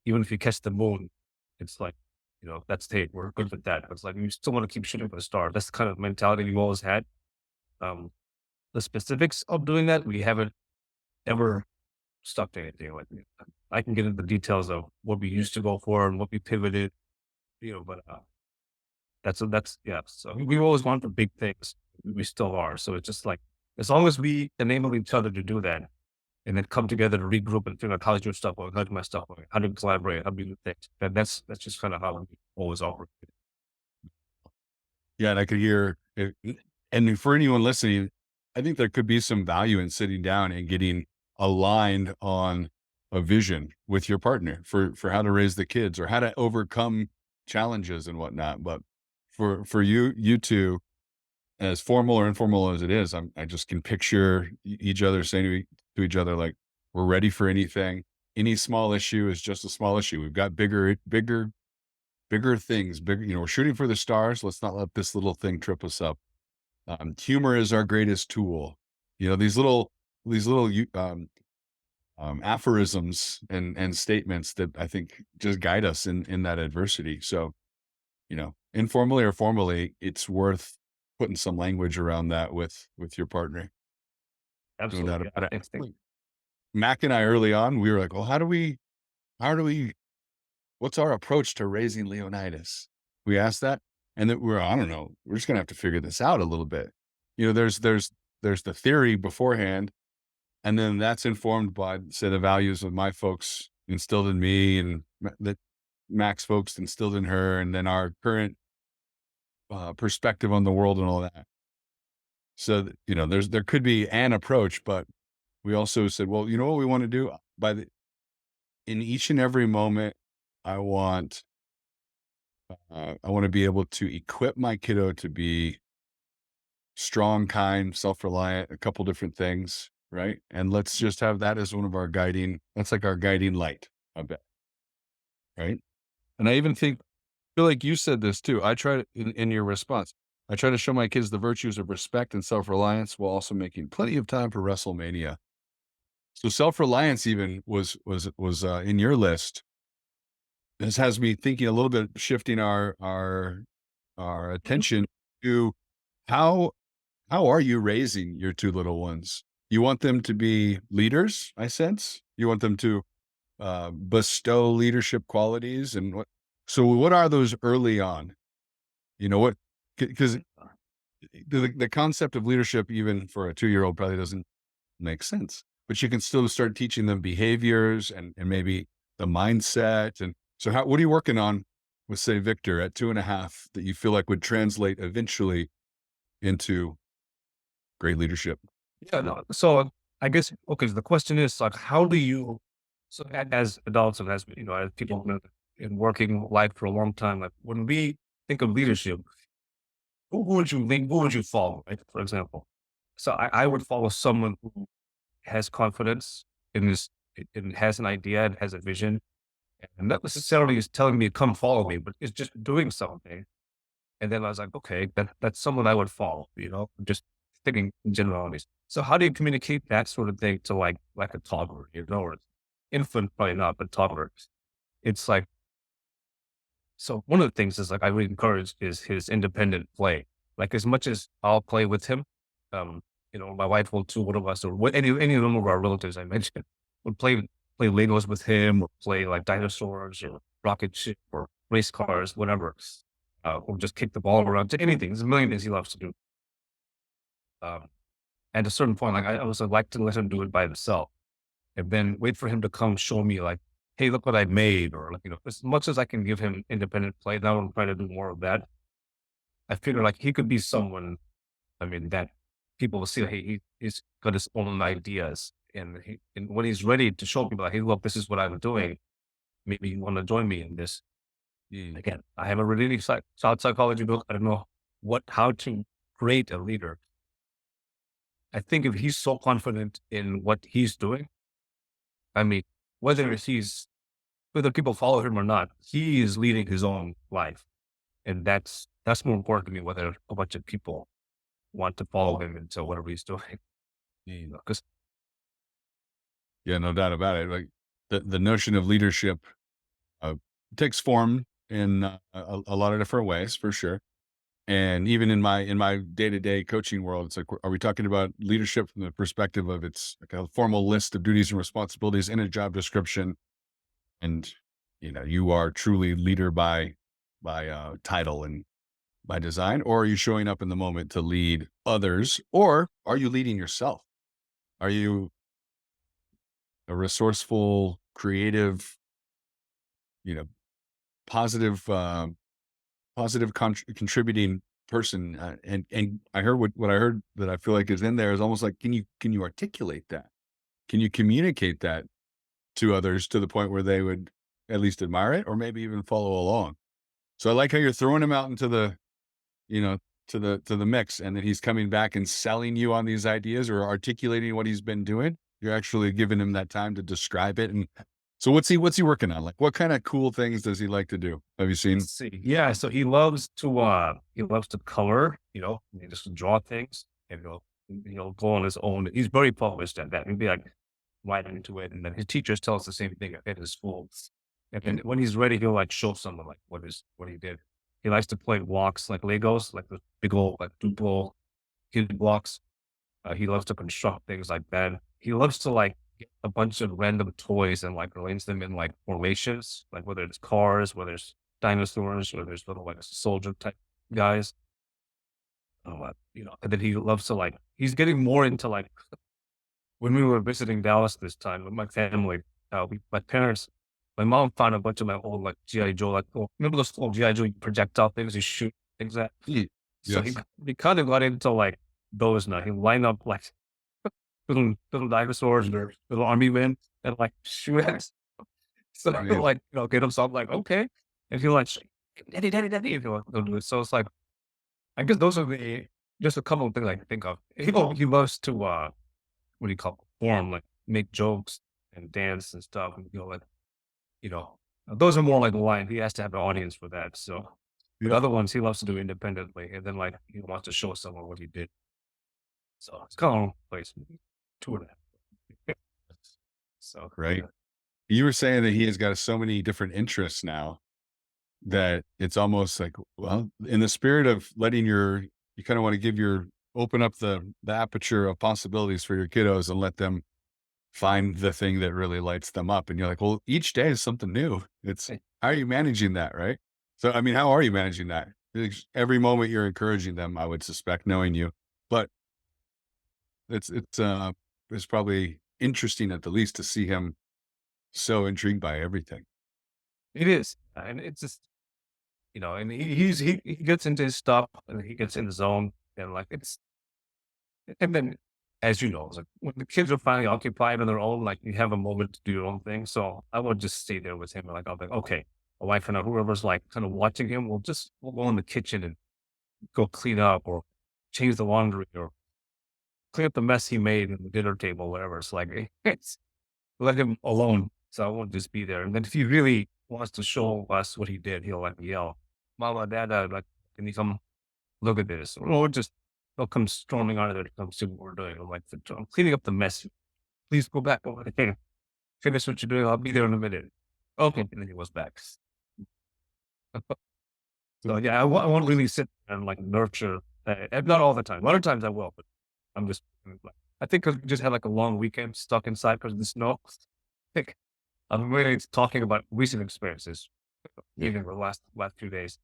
even if you catch the moon, it's like, that's, hey, we're good with that. But it's like, we still want to keep shooting for the stars. That's the kind of mentality we've always had. The specifics of doing that, we haven't ever stuck to anything. Like, I can get into the details of what we used to go for and what we pivoted, but that's, yeah. So we've always gone for big things. We still are. So it's just like, as long as we enable each other to do that, and then come together to regroup and figure out how's your stuff going, how's my stuff going, how do we collaborate, how do we do things. That's just kind of how we always operate. Yeah, and I could hear it. And for anyone listening, I think there could be some value in sitting down and getting aligned on a vision with your partner for how to raise the kids or how to overcome challenges and whatnot. But for you two, as formal or informal as it is, I just can picture each other saying to each other, like, we're ready for anything. Any small issue is just a small issue. We've got bigger things, we're shooting for the stars. Let's not let this little thing trip us up. Humor is our greatest tool. These little aphorisms and statements that I think just guide us in that adversity. So, informally or formally, it's worth putting some language around that with your partner. Absolutely. No doubt about it. Mac and I early on, we were like, well, how do we, what's our approach to raising Leonidas? We asked that. And then I don't know, we're just going to have to figure this out a little bit. There's the theory beforehand, and then that's informed by, say, the values of my folks instilled in me and that Mac's folks instilled in her, and then our current perspective on the world and all that. So, there could be an approach, but we also said, well, you know what we want to do in each and every moment, I want to be able to equip my kiddo to be strong, kind, self-reliant, a couple different things. Right. And let's just have that as one of our that's like our guiding light, I bet. Right. And I even feel like you said this too. I tried in your response. I try to show my kids the virtues of respect and self-reliance while also making plenty of time for WrestleMania. So self-reliance even was in your list. This has me thinking a little bit, shifting our attention to how how are you raising your two little ones? You want them to be leaders, I sense. You want them to bestow leadership qualities, and what? So, what are those early on? You know what? Because the concept of leadership, even for a 2-year-old, probably doesn't make sense. But you can still start teaching them behaviors and maybe the mindset. And so, how what are you working on with, say, Victor at 2.5 that you feel like would translate eventually into great leadership? Yeah, no. So I guess okay. So the question is like, how do you, so as adults and as as people in working life for a long time, like when we think of leadership, who would you think? Who would you follow? Right? For example, so I would follow someone who has confidence in this, and has an idea and has a vision, and not necessarily is telling me come follow me, but is just doing something. And then I was like, okay, that's someone I would follow, just thinking in generalities. So how do you communicate that sort of thing to like a toddler, or infant, probably not, but toddler? It's like, so one of the things is like I would encourage is his independent play. Like as much as I'll play with him, um, my wife will too, one of us, or any of them of our relatives I mentioned would play Legos with him, or play like dinosaurs or rocket ship or race cars, whatever. Or just kick the ball around to anything. There's a million things he loves to do. Um, at a certain point, like I was like to let him do it by himself, and then wait for him to come show me like, hey, look what I made, or like, as much as I can give him independent play, now I'm trying to do more of that. I figure like he could be someone, I mean, that people will see, like, hey, he's got his own ideas. And when he's ready to show people like, hey, look, this is what I'm doing. Maybe you want to join me in this. Again, I haven't read any child psychology book. I don't know how to create a leader. I think if he's so confident in what he's doing, I mean, whether whether people follow him or not, he is leading his own life. And that's more important to me, whether a bunch of people want to follow him into whatever he's doing. Because Yeah, no doubt about it. Like the notion of leadership uh, takes form in a lot of different ways, for sure. And even in my day-to-day coaching world, it's like, are we talking about leadership from the perspective of it's like a formal list of duties and responsibilities in a job description, and you are truly leader by title and by design, or are you showing up in the moment to lead others, or are you leading yourself? Are you a resourceful, creative, you know, positive, contributing person? And I heard what I heard that I feel like is in there is almost like, can you articulate that? Can you communicate that to others to the point where they would at least admire it, or maybe even follow along? So I like how you're throwing him out into the, you know, to the mix, and then he's coming back and selling you on these ideas or articulating what he's been doing. You're actually giving him that time to describe it. And so what's he working on? Like, what kind of cool things does he like to do? Have you seen? let's see. Yeah, so he loves to color, he just draw things, and he'll go on his own. He's very published at that. He'll be like right into it. And then his teachers tell us the same thing at his school. And then when he's ready, he'll like show someone like what he did. He likes to play blocks like Legos, like the big old like Duplo huge blocks. He loves to construct things like that. He loves to like get a bunch of random toys and like arrange them in like formations, like whether it's cars, whether it's dinosaurs, or there's little like soldier type guys. And then he loves to like, he's getting more into like, when we were visiting Dallas this time with my family, my parents, my mom found a bunch of my old like GI Joe, like remember those old GI Joe projectile things you shoot things at. So Yes. he kind of got into like those now. He lined up like little dinosaurs or little army men and like shoot at. So Man. like get him. So I'm like okay, and he like daddy daddy daddy. And he'll do it. So it's like I guess those are the just a couple of things I can think of. He loves to what do you call it? Perform, like make jokes and dance and stuff. And like you know those are more like the line. He has to have an audience for that. So The other ones he loves to do independently, and then like he wants to show someone what he did. So it's kind of place 2.5. So Right. yeah. You were saying that he has got so many different interests now that it's almost like, well, in the spirit of letting you kind of want to open up the aperture of possibilities for your kiddos and let them find the thing that really lights them up. And you're like, well, each day is something new. It's how are you managing that, right? So, I mean, how are you managing that? Every moment you're encouraging them, I would suspect, knowing you, but it's probably interesting at the least to see him so intrigued by everything. It is, and it's just and he gets into his stuff and he gets in the zone and like it's and then as you know, it's like when the kids are finally occupied on their own, like you have a moment to do your own thing. So I would just stay there with him. Like I'll be like, okay, my wife and whoever's like kind of watching him, we'll go in the kitchen and go clean up or change the laundry or clean up the mess he made at the dinner table, whatever. It's like it's let him alone. So I won't just be there. And then if he really wants to show us what he did, he'll like yell, "Mama, Dada, like, can you come look at this?" Or just they'll come storming out of there to come see what we're doing. I'm like, I'm cleaning up the mess. Please go back over there. Finish what you're doing. I'll be there in a minute. Okay. And then he was back. So yeah, I won't really sit and like nurture. Not all the time. A lot of times I will, but I'm just like, I think 'cause we just had like a long weekend stuck inside because of the snow. I think I'm really talking about recent experiences, even the last 2 days.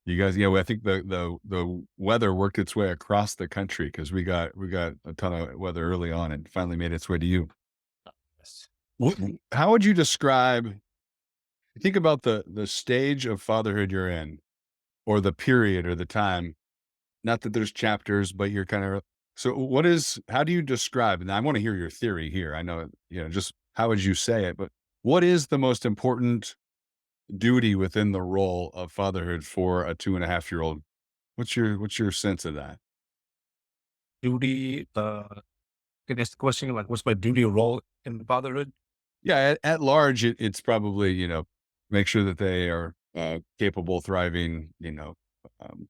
You guys, yeah, well, I think the weather worked its way across the country because we got a ton of weather early on and finally made its way to you. Yes. How would you describe? Think about the stage of fatherhood you're in, or the period or the time. Not that there's chapters, but you're kind of so. What is? How do you describe? And I want to hear your theory here. I know, just how would you say it? But what is the most important duty within the role of fatherhood for a 2.5-year-old? What's your sense of that? Duty, okay, that's the question, like, what's my duty or role in fatherhood? Yeah, at large, it's probably, make sure that they are capable, thriving, um,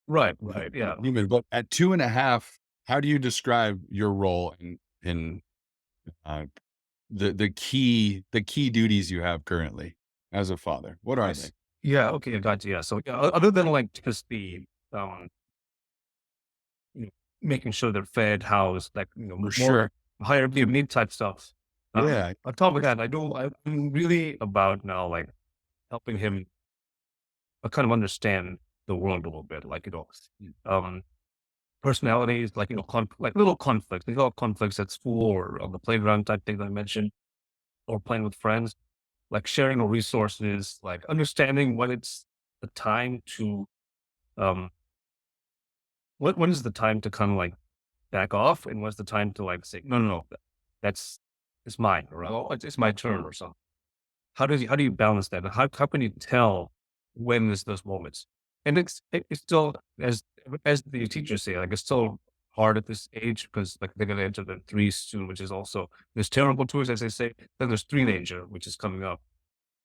Right, right, yeah. human. But at 2.5, how do you describe your role in uh, the key duties you have currently as a father? What I are they? s Yeah, okay, I got you, yeah. So, yeah, other than, like, just um, you know, making sure they're fed, housed, like, For more sure. higher need type stuff. Yeah. On top of that, I'm really about now, like, helping him, kind of understand the world a little bit, like, um, personalities, like, like little conflicts, little conflicts at school or on the playground type things I mentioned, or playing with friends, like sharing the resources, like understanding when it's the time to, um, when is the time to kind of like back off and when's the time to like say, no, no, no, that's, it's mine or oh, it's my turn or something. How do you balance that? How can you tell when is those moments? And it's still as the teachers say, like it's still hard at this age because like they're gonna enter the three soon, which is also there's terrible twos as they say. Then there's teenager, which is coming up.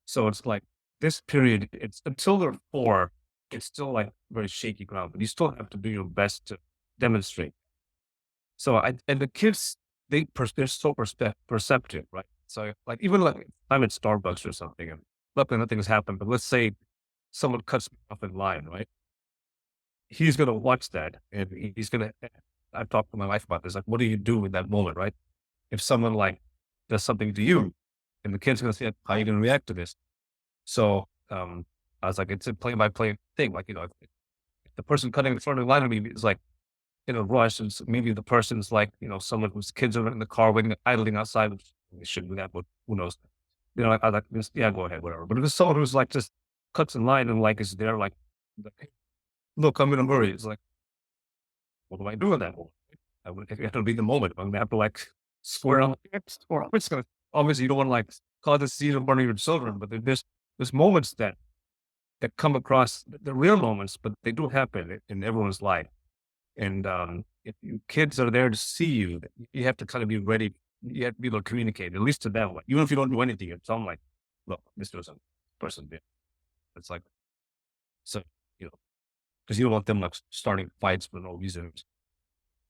So it's like this period, it's until they're 4, it's still like very shaky ground, but you still have to do your best to demonstrate. So and the kids, they're so perceptive, right? So like even like I'm at Starbucks or something, and luckily nothing's happened. But let's say someone cuts me off in line, right? He's gonna watch that, and he's gonna. I've talked to my wife about this. Like, what do you do in that moment, right? If someone like does something to you, and the kid's gonna say, "How are you gonna react to this?" So I was like, it's a play by play thing. Like if the person cutting in front of the line of me is like in a rush. And maybe the person's like, someone whose kids are in the car waiting, idling outside, which they shouldn't do that, but who knows? I like this. Yeah, go ahead, whatever. But if it's someone who's like just cuts in line and like is there, like, "Hey, look, I'm in a hurry." It's like, what do I do in that moment? It have to be the moment. I'm gonna have to like square up, or I'm just gonna. Obviously, you don't want to like cause a scene in front of your children, but there's moments that come across. The real moments, but they do happen in everyone's life. And if your kids are there to see you, you have to kind of be ready. You have to be able to communicate, at least to them. Like, even if you don't do anything, it's on like, look, this was a person did. It's like, So, you know, because you don't want them like starting fights for no reason.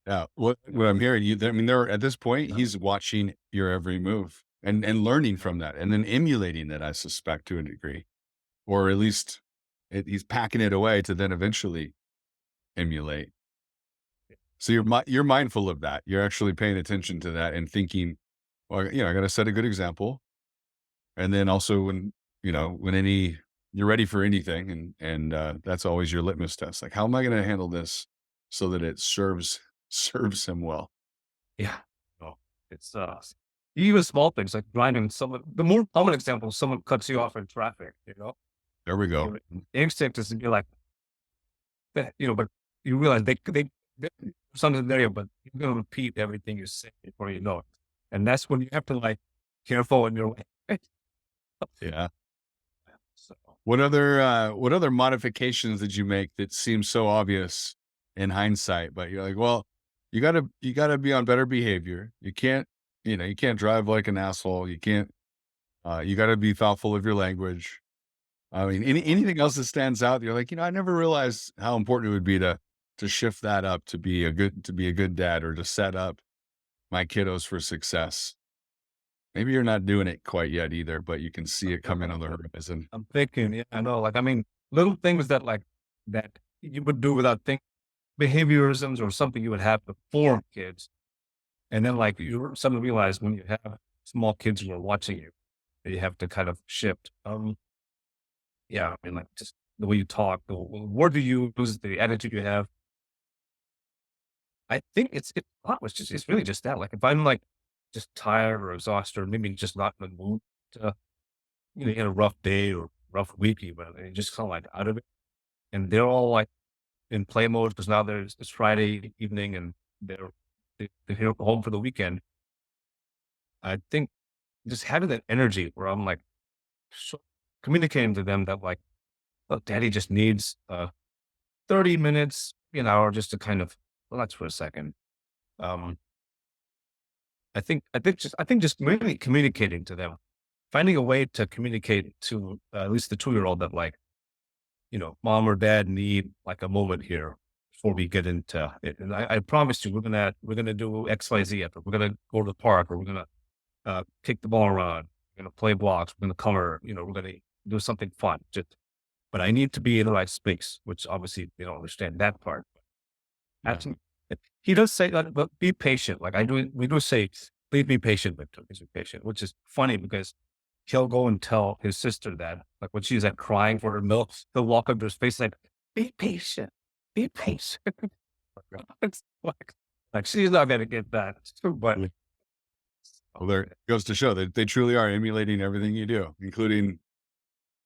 Yeah. What I'm hearing you, I mean, there at this point, he's watching your every move and learning from that, and then emulating that, I suspect, to a degree, or at least he's packing it away to then eventually emulate. So you're mindful of that. You're actually paying attention to that and thinking, well, I got to set a good example. And then also when you're ready for anything, and that's always your litmus test. Like, how am I going to handle this so that it serves him well? Yeah. No, it's even small things like driving. The more common example, someone cuts you off in traffic. There we go. Your instinct is to be like, but you realize they something there, but you're gonna repeat everything you say before you know it, and that's when you have to like careful in your way. Yeah. So What other modifications did you make that seem so obvious in hindsight, but you're like, well, you gotta be on better behavior. You can't drive like an asshole. You gotta be thoughtful of your language. I mean, anything else that stands out, you're like, I never realized how important it would be to shift that up to be a good dad, or to set up my kiddos for success. Maybe you're not doing it quite yet either, but you can see it coming on the horizon. I'm thinking, yeah, I know, like I mean, little things that you would do without think behaviorisms or something you would have before kids, and then like you suddenly realize when you have small kids who are watching you, that you have to kind of shift. Yeah, I mean, like just the way you talk, the word you use, the attitude you have. I think it's really just that. Like if I'm like just tired or exhausted, or maybe just not in the mood to, you had a rough day or rough week, even, and you're just kind of like out of it, and they're all like in play mode because now it's Friday evening and they're here home for the weekend. I think just having that energy where I'm like so communicating to them that like, look, daddy just needs 30 minutes, or just to kind of relax for a second. Um, I think just really communicating to them, finding a way to communicate to at least the 2-year-old that like, mom or dad need like a moment here before we get into it. And I promise you, we're gonna do X, Y, Z after. We're gonna go to the park, or we're gonna kick the ball around. We're gonna play blocks. We're gonna color. We're gonna do something fun. But I need to be in the right space, which obviously they don't understand that part. Yeah. Absolutely. He does say that, but be patient. Like we do say, please be patient, Victor. Please be patient, which is funny because he'll go and tell his sister that, like when she's like crying for her milk, he'll walk up to his face like, be patient, be patient. It's like she's not going to get that. But Well, there it goes to show that they truly are emulating everything you do, including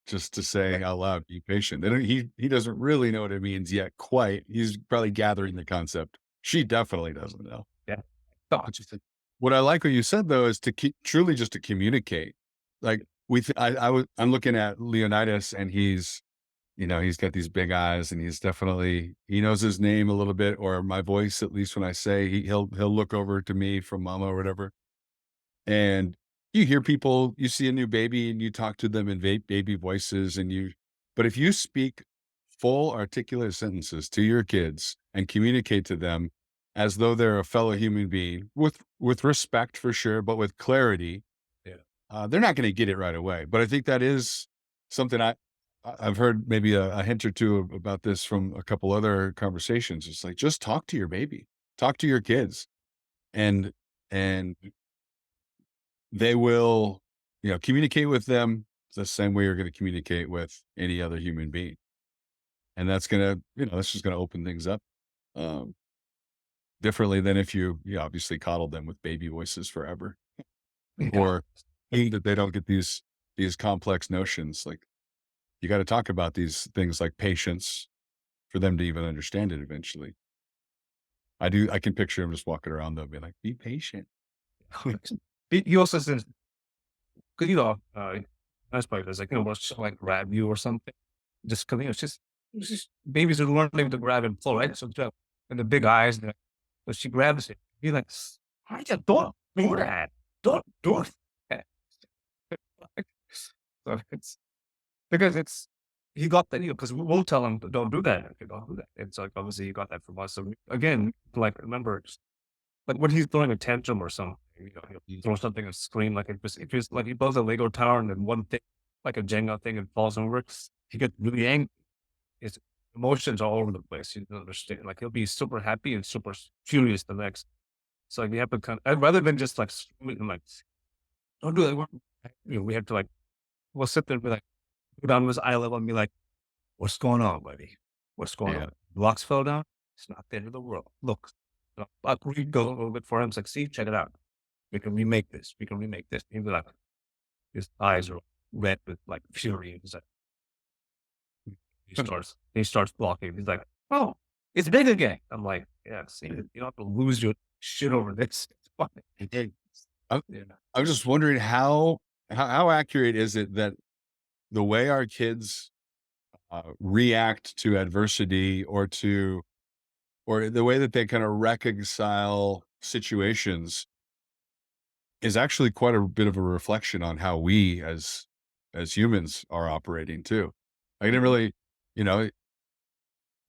just to say out loud, be patient. He doesn't really know what it means yet quite. He's probably gathering the concept. She definitely doesn't know. yeah, thought you said, What I like what you said though is to keep truly just to communicate. Like I'm looking at Leonidas, and he's got these big eyes, and he knows his name a little bit, or my voice, at least when I say he'll look over to me from mama or whatever. And you hear people, you see a new baby and you talk to them in baby voices, but if you speak full articulate sentences to your kids and communicate to them as though they're a fellow human being with respect for sure, but with clarity, yeah, they're not going to get it right away. But I think that is something I've heard maybe a hint or two about this from a couple other conversations. It's like, just talk to your baby, talk to your kids, and and they will, communicate with them the same way you're going to communicate with any other human being. And that's just going to open things up um, differently than if you obviously coddle them with baby voices forever, yeah. or that they don't get these complex notions. Like, you got to talk about these things like patience for them to even understand it eventually. I can picture him just walking around though, being like, be patient. He also says, because that's probably there's like she'll like grab you or something, just because it's just babies are learning to grab and pull, right? And the big eyes, but she grabs it. You're like, I just don't do that. Don't do that. So it's because he got that, because we won't tell him, don't do that. Okay, don't do that. It's like, obviously he got that from us. So again, like, remember, like when he's throwing a tantrum or something, he'll throw something and scream, like if it's like he builds a Lego tower and then one thing, like a Jenga thing, and falls over, he gets really angry. His emotions are all over the place. You don't understand. Like he'll be super happy and super furious the next. So like we have to rather than just like screaming and like, don't do that. We have to like, we'll sit there and be like, go down to his eye level and be like, what's going on, buddy? What's going Yeah. on? Blocks fell down. It's not the end of the world. Look, I'll go a little bit for him. It's like, see, check it out. We can remake this. We can remake this. He'll be like, his eyes are red with like fury. He's like, he starts blocking. He's like, oh, it's big again. I'm like, yeah, see, you don't have to lose your shit over this. It's fine. I'm, Yeah. I'm just wondering how accurate is it that the way our kids react to adversity or the way that they kind of reconcile situations is actually quite a bit of a reflection on how we as humans are operating too. I didn't really, you know,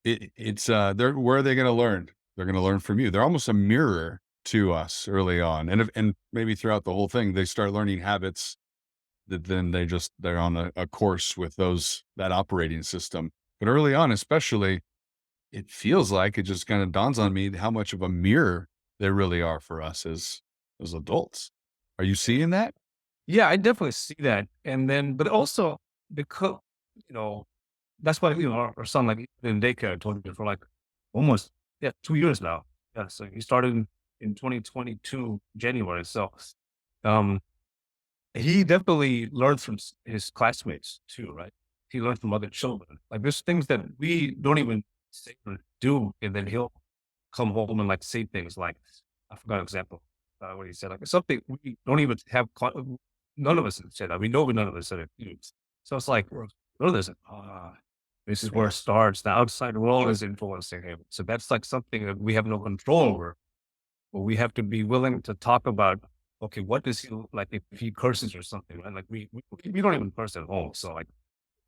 it's where are they going to learn? They're going to learn from you. They're almost a mirror to us early on, and maybe throughout the whole thing, they start learning habits that then they're on a course with that operating system. But early on, especially, it feels like it just kind of dawns on me how much of a mirror they really are for us as adults. Are you seeing that? Yeah, I definitely see that. And then, but also because, that's why, our son, like in daycare, I told you for like almost, 2 years now. Yeah. So he started in 2022, January. So, um, he definitely learned from his classmates too, right? He learned from other children. Like there's things that we don't even say or do. And then he'll come home and like say things like, I forgot an example, what he said, like something we don't even have, none of us have said that. We know none of us said it. So it's like, this is where it starts. The outside world is influencing him. So that's like something that we have no control over. But we have to be willing to talk about, okay, what does he like if he curses or something, right? Like we don't even curse at home. So like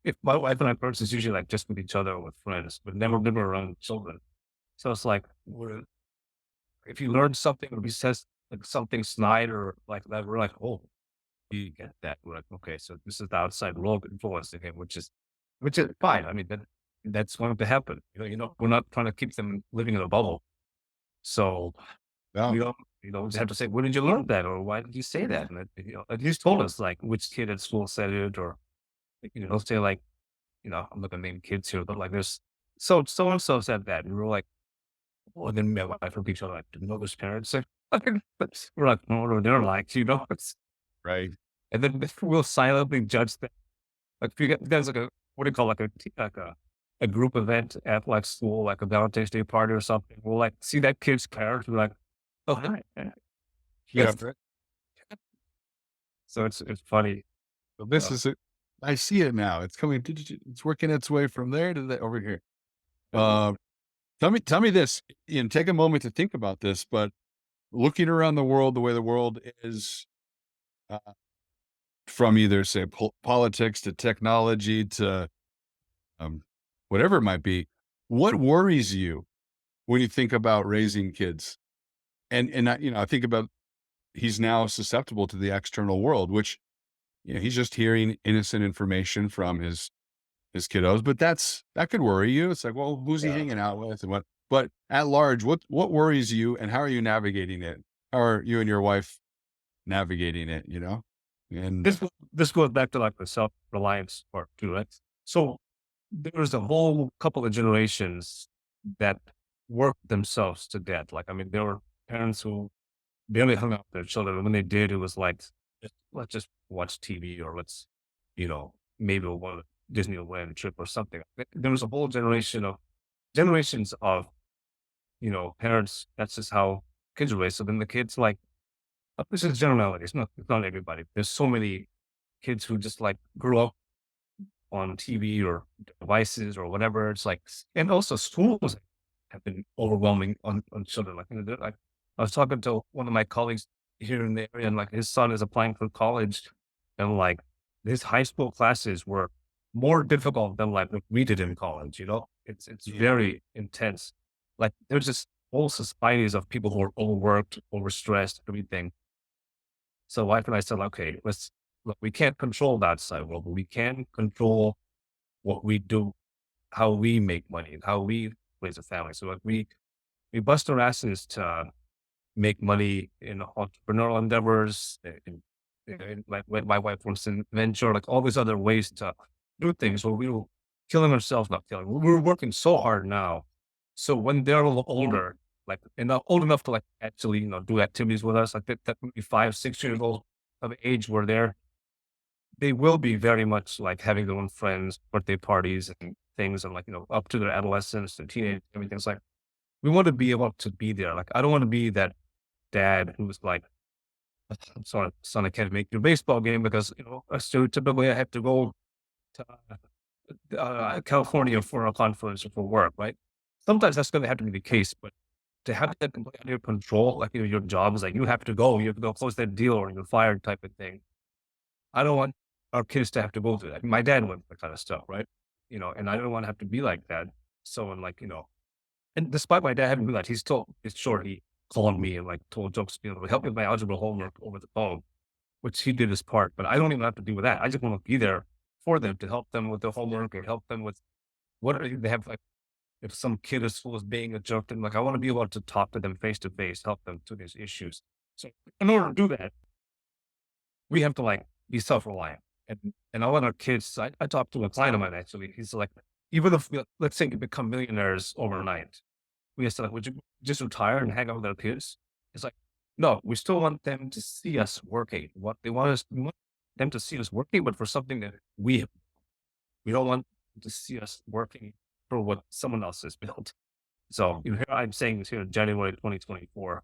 if my wife and I curse, it's usually like just with each other or with friends, but never around children. So it's like if he learns something or he says like something snide or like that, we're like, oh, you get that. We're like, okay, so this is the outside world influencing him, which is fine. I mean, that's going to happen. We're not trying to keep them living in a bubble. So No. we don't, just have to say, where did you learn that? Or why did you say that? And at least told us like which kid at school said it, or, they'll say like, I'm not gonna name kids here, but like there's so and so said that. And we're like, well, then my wife would be so like, do you know those parents say? But we're like, no, they're like, Right. and then we'll silently judge them. Like if you get, there's like what do you call a group event at like school, like a Valentine's Day party or something. We'll like see that kid's character, like, oh, hi. Yeah. Yes. So it's funny. Well, this Uh, is it. I see it now. It's coming. It's working its way from there to over here. Uh, tell me this. Take a moment to think about this. But looking around the world, the way the world is, uh, from either say politics to technology to um, whatever it might be, what worries you when you think about raising kids? And I think about he's now susceptible to the external world, which he's just hearing innocent information from his kiddos, but that could worry you. It's like, well, who's he hanging out with and what? But at large, what worries you and how are you navigating it? How are you and your wife navigating it? And this goes back to like the self-reliance part too, right? So there's a whole couple of generations that worked themselves to death. Like, I mean, there were parents who barely hung out with their children. And when they did, it was like, let's just watch TV or maybe we'll go to Disneyland trip or something. There was a whole generations of, parents. That's just how kids are raised. So then the kids like, this is generality. It's not everybody. There's so many kids who just like grew up on TV or devices or whatever. It's like, and also schools have been overwhelming on children. Like I was talking to one of my colleagues here in the area, and like his son is applying for college, and like his high school classes were more difficult than like what we did in college, it's very intense. Like there's this whole societies of people who are overworked, overstressed, everything. So wife and I said, okay, look, we can't control that side world, but we can control what we do, how we make money, how we raise a family. So like we bust our asses to make money in entrepreneurial endeavors, like when my wife works in venture, like all these other ways to do things where we were killing ourselves, not killing. We're working so hard now. So when they're a little older, like and not old enough to like actually, do activities with us, like that maybe 5, 6 years old of age where they will be very much like having their own friends, birthday parties and things and like, up to their adolescence and teenage, everything's like we want to be able to be there. Like I don't want to be that dad who was like, I'm sorry, son, I can't make your baseball game because, stereotypically I have to go to California for a conference or for work, right? Sometimes that's going to have to be the case, but to have that completely under your control, like, your job is like, you have to go close that deal or you're fired type of thing. I don't want our kids to have to go through that. My dad went through that kind of stuff, right? And I don't want to have to be like that. So, and like, and despite my dad having that, it's sure he called me and like told jokes, help me with my algebra homework over the phone, which he did his part. But I don't even have to do with that. I just want to be there for them to help them with their homework or help them with whatever they have. Like if some kid at school is being a jerk, then like I want to be able to talk to them face to face, help them through these issues. So in order to do that, we have to like be self-reliant. And I want our kids, I talked to a client of mine actually. He's like, even if let's say you become millionaires overnight, we said, like, would you just retire and hang out with our kids? It's like, no, we still want them to see us working. What they want us, we want them to see us working, but for something that we don't want them to see us working for what someone else has built. So here I'm saying this here in January 2024.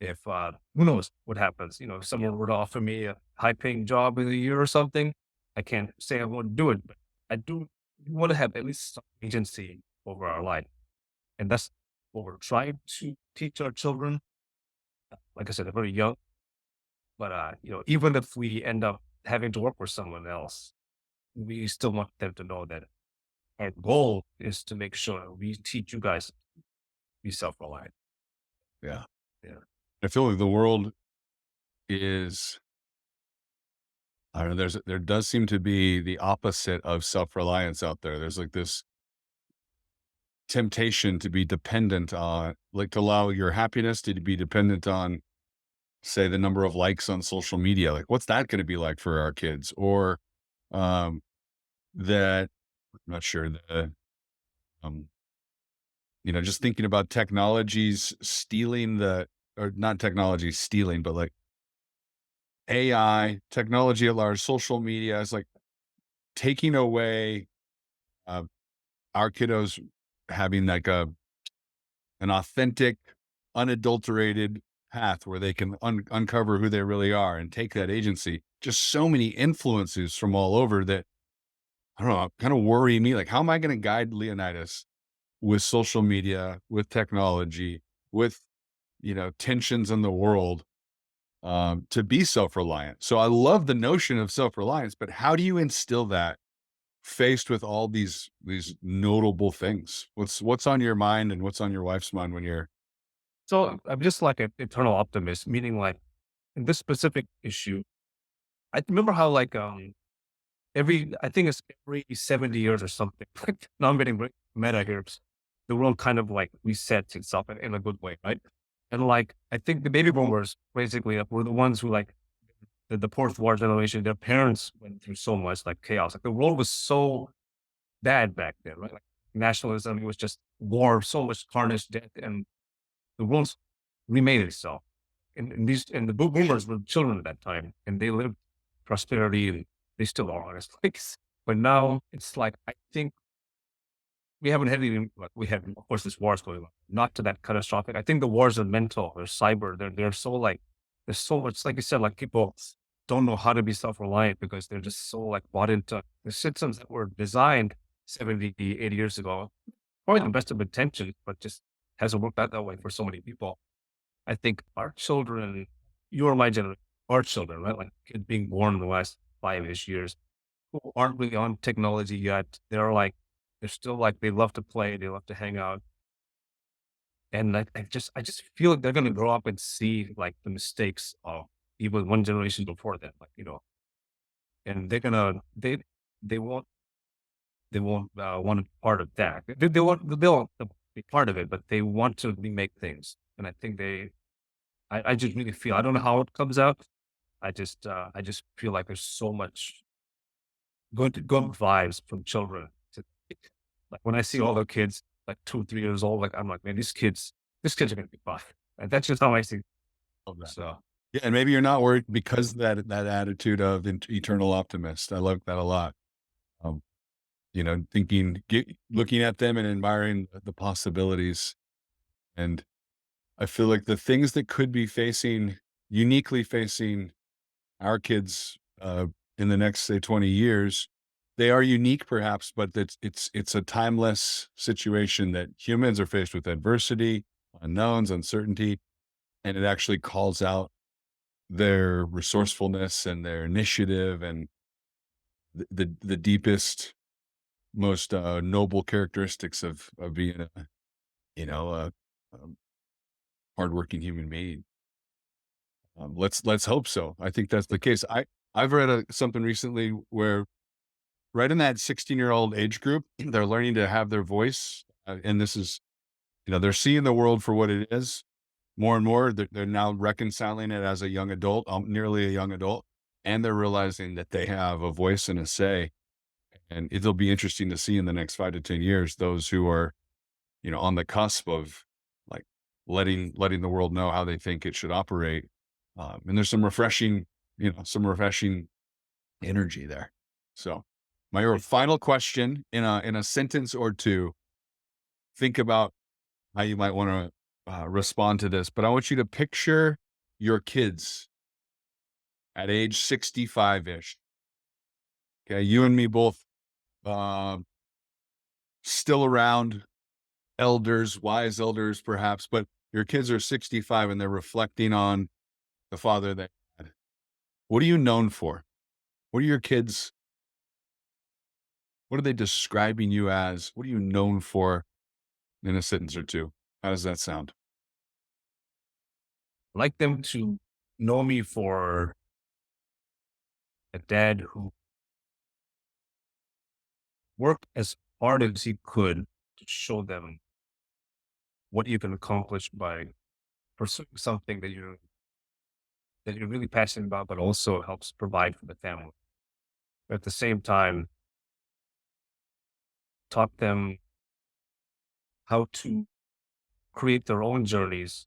If who knows what happens? If someone were to offer me a high paying job in a year or something, I can't say I won't do it, but I do want to have at least some agency over our life. And that's what we're trying to teach our children. Like I said, they're very young, but even if we end up having to work for someone else, we still want them to know that our goal is to make sure we teach you guys to be self-reliant. Yeah. Yeah. I feel like the world is, I don't know, there does seem to be the opposite of self-reliance out there. There's like this temptation to be dependent on, like to allow your happiness to be dependent on, say, the number of likes on social media. Like, what's that going to be like for our kids? Or um, that, I'm not sure, um, just thinking about technologies stealing or not technology stealing, but like AI, technology at large, social media is like taking away uh, our kiddos having like an authentic, unadulterated path where they can uncover who they really are and take that agency. Just so many influences from all over that, I don't know, kind of worry me. Like, how am I going to guide Leonidas with social media, with technology, with, tensions in the world, to be self-reliant? So I love the notion of self-reliance, but how do you instill that faced with all these notable things? What's on your mind and what's on your wife's mind when you're So I'm just like an eternal optimist, meaning like in this specific issue, I remember how like I think it's every 70 years or something. Now I'm getting meta here. The world kind of like resets itself in a good way, right? And like I think the baby boomers basically were the ones who like the fourth war generation. Their parents went through so much like chaos. Like the world was so bad back then, right? Like nationalism, it was just war, so much carnage, death, and the world's remade itself. And the boomers were children at that time, and they lived prosperity, and they still are, honestly. But now it's like I think we haven't had any. Like, we have, of course, this war's going on, not to that catastrophic. I think the wars are mental, they're cyber. They're so like there's so much, like you said, like people don't know how to be self-reliant because they're just so like bought into the systems that were designed 70, 80 years ago. Probably the best of intentions, but just hasn't worked out that way for so many people. I think our children, you or my generation, our children, right? Like kids being born in the last 5-ish years, who aren't really on technology yet, they're still like, they love to play, they love to hang out. And I just feel like they're going to grow up and see like the mistakes of even one generation before them, like, and they won't, want a part of that. They'll be part of it, but they want to remake things. And I think I just really feel, I don't know how it comes out. I just feel like there's so much good vibes from children. Like when I see all the kids, like 2, 3 years old, like I'm like, man, these kids are gonna be fine. And that's just how I see. Love that. So Yeah, and maybe you're not worried because of that attitude of eternal optimist. I love that a lot. Um, looking at them and admiring the possibilities. And I feel like the things that could be uniquely facing our kids in the next, say, 20 years, they are unique perhaps, but it's a timeless situation that humans are faced with adversity, unknowns, uncertainty, and it actually calls out their resourcefulness and their initiative and the deepest, most noble characteristics of being a hardworking human being. Let's hope so. I think that's the case. I've read something recently where right in that 16-year-old age group, they're learning to have their voice, and this is, they're seeing the world for what it is. More and more, they're now reconciling it as a young adult, nearly a young adult, and they're realizing that they have a voice and a say. And it'll be interesting to see in the next 5 to 10 years those who are, on the cusp of like letting the world know how they think it should operate. And there's some refreshing energy there. So, my final question in a sentence or two. Think about how you might want to respond to this, but I want you to picture your kids at age 65-ish. Okay, you and me both, still around, elders, wise elders, perhaps, but your kids are 65 and they're reflecting on the father they had. What are you known for? What are your kids? What are they describing you as? What are you known for in a sentence or two? How does that sound? I'd like them to know me for a dad who worked as hard as he could to show them what you can accomplish by pursuing something that you're really passionate about, but also helps provide for the family. But at the same time, taught them how to create their own journeys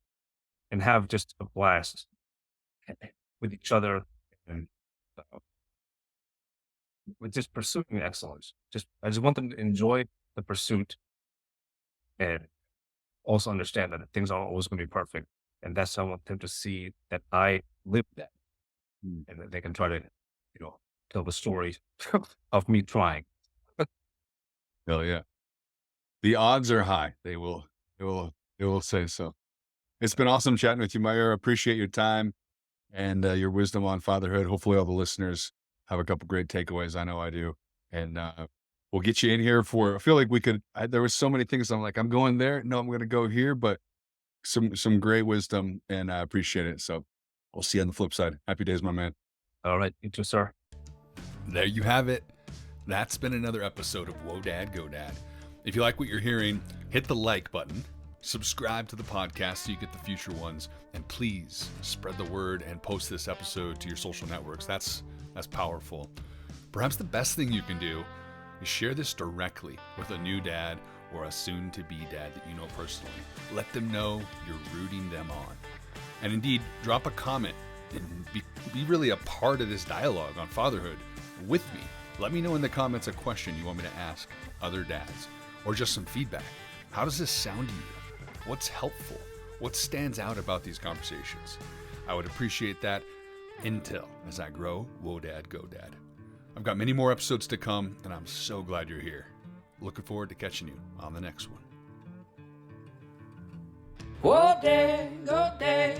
and have just a blast with each other and with just pursuing excellence. I just want them to enjoy the pursuit and also understand that things aren't always going to be perfect. And that's how I want them to see that I live that, and that they can try to, tell the story of me trying. Hell yeah. The odds are high. They will say so. It's been awesome chatting with you, Mayur. Appreciate your time and your wisdom on fatherhood. Hopefully all the listeners have a couple great takeaways. I know I do. And we'll get you in here I feel like there was so many things. I'm like, I'm going there. No, I'm going to go here, but some great wisdom, and I appreciate it. So we'll see you on the flip side. Happy days, my man. All right. You too, sir. There you have it. That's been another episode of Whoa Dad, Go Dad. If you like what you're hearing, hit the like button, subscribe to the podcast so you get the future ones, and please spread the word and post this episode to your social networks. That's powerful. Perhaps the best thing you can do is share this directly with a new dad or a soon-to-be dad that you know personally. Let them know you're rooting them on. And indeed, drop a comment and be really a part of this dialogue on fatherhood with me. Let me know in the comments a question you want me to ask other dads, or just some feedback. How does this sound to you? What's helpful? What stands out about these conversations? I would appreciate that intel as I grow Whoa Dad, Go Dad. I've got many more episodes to come, and I'm so glad you're here. Looking forward to catching you on the next one. Whoa, Dad, go Dad.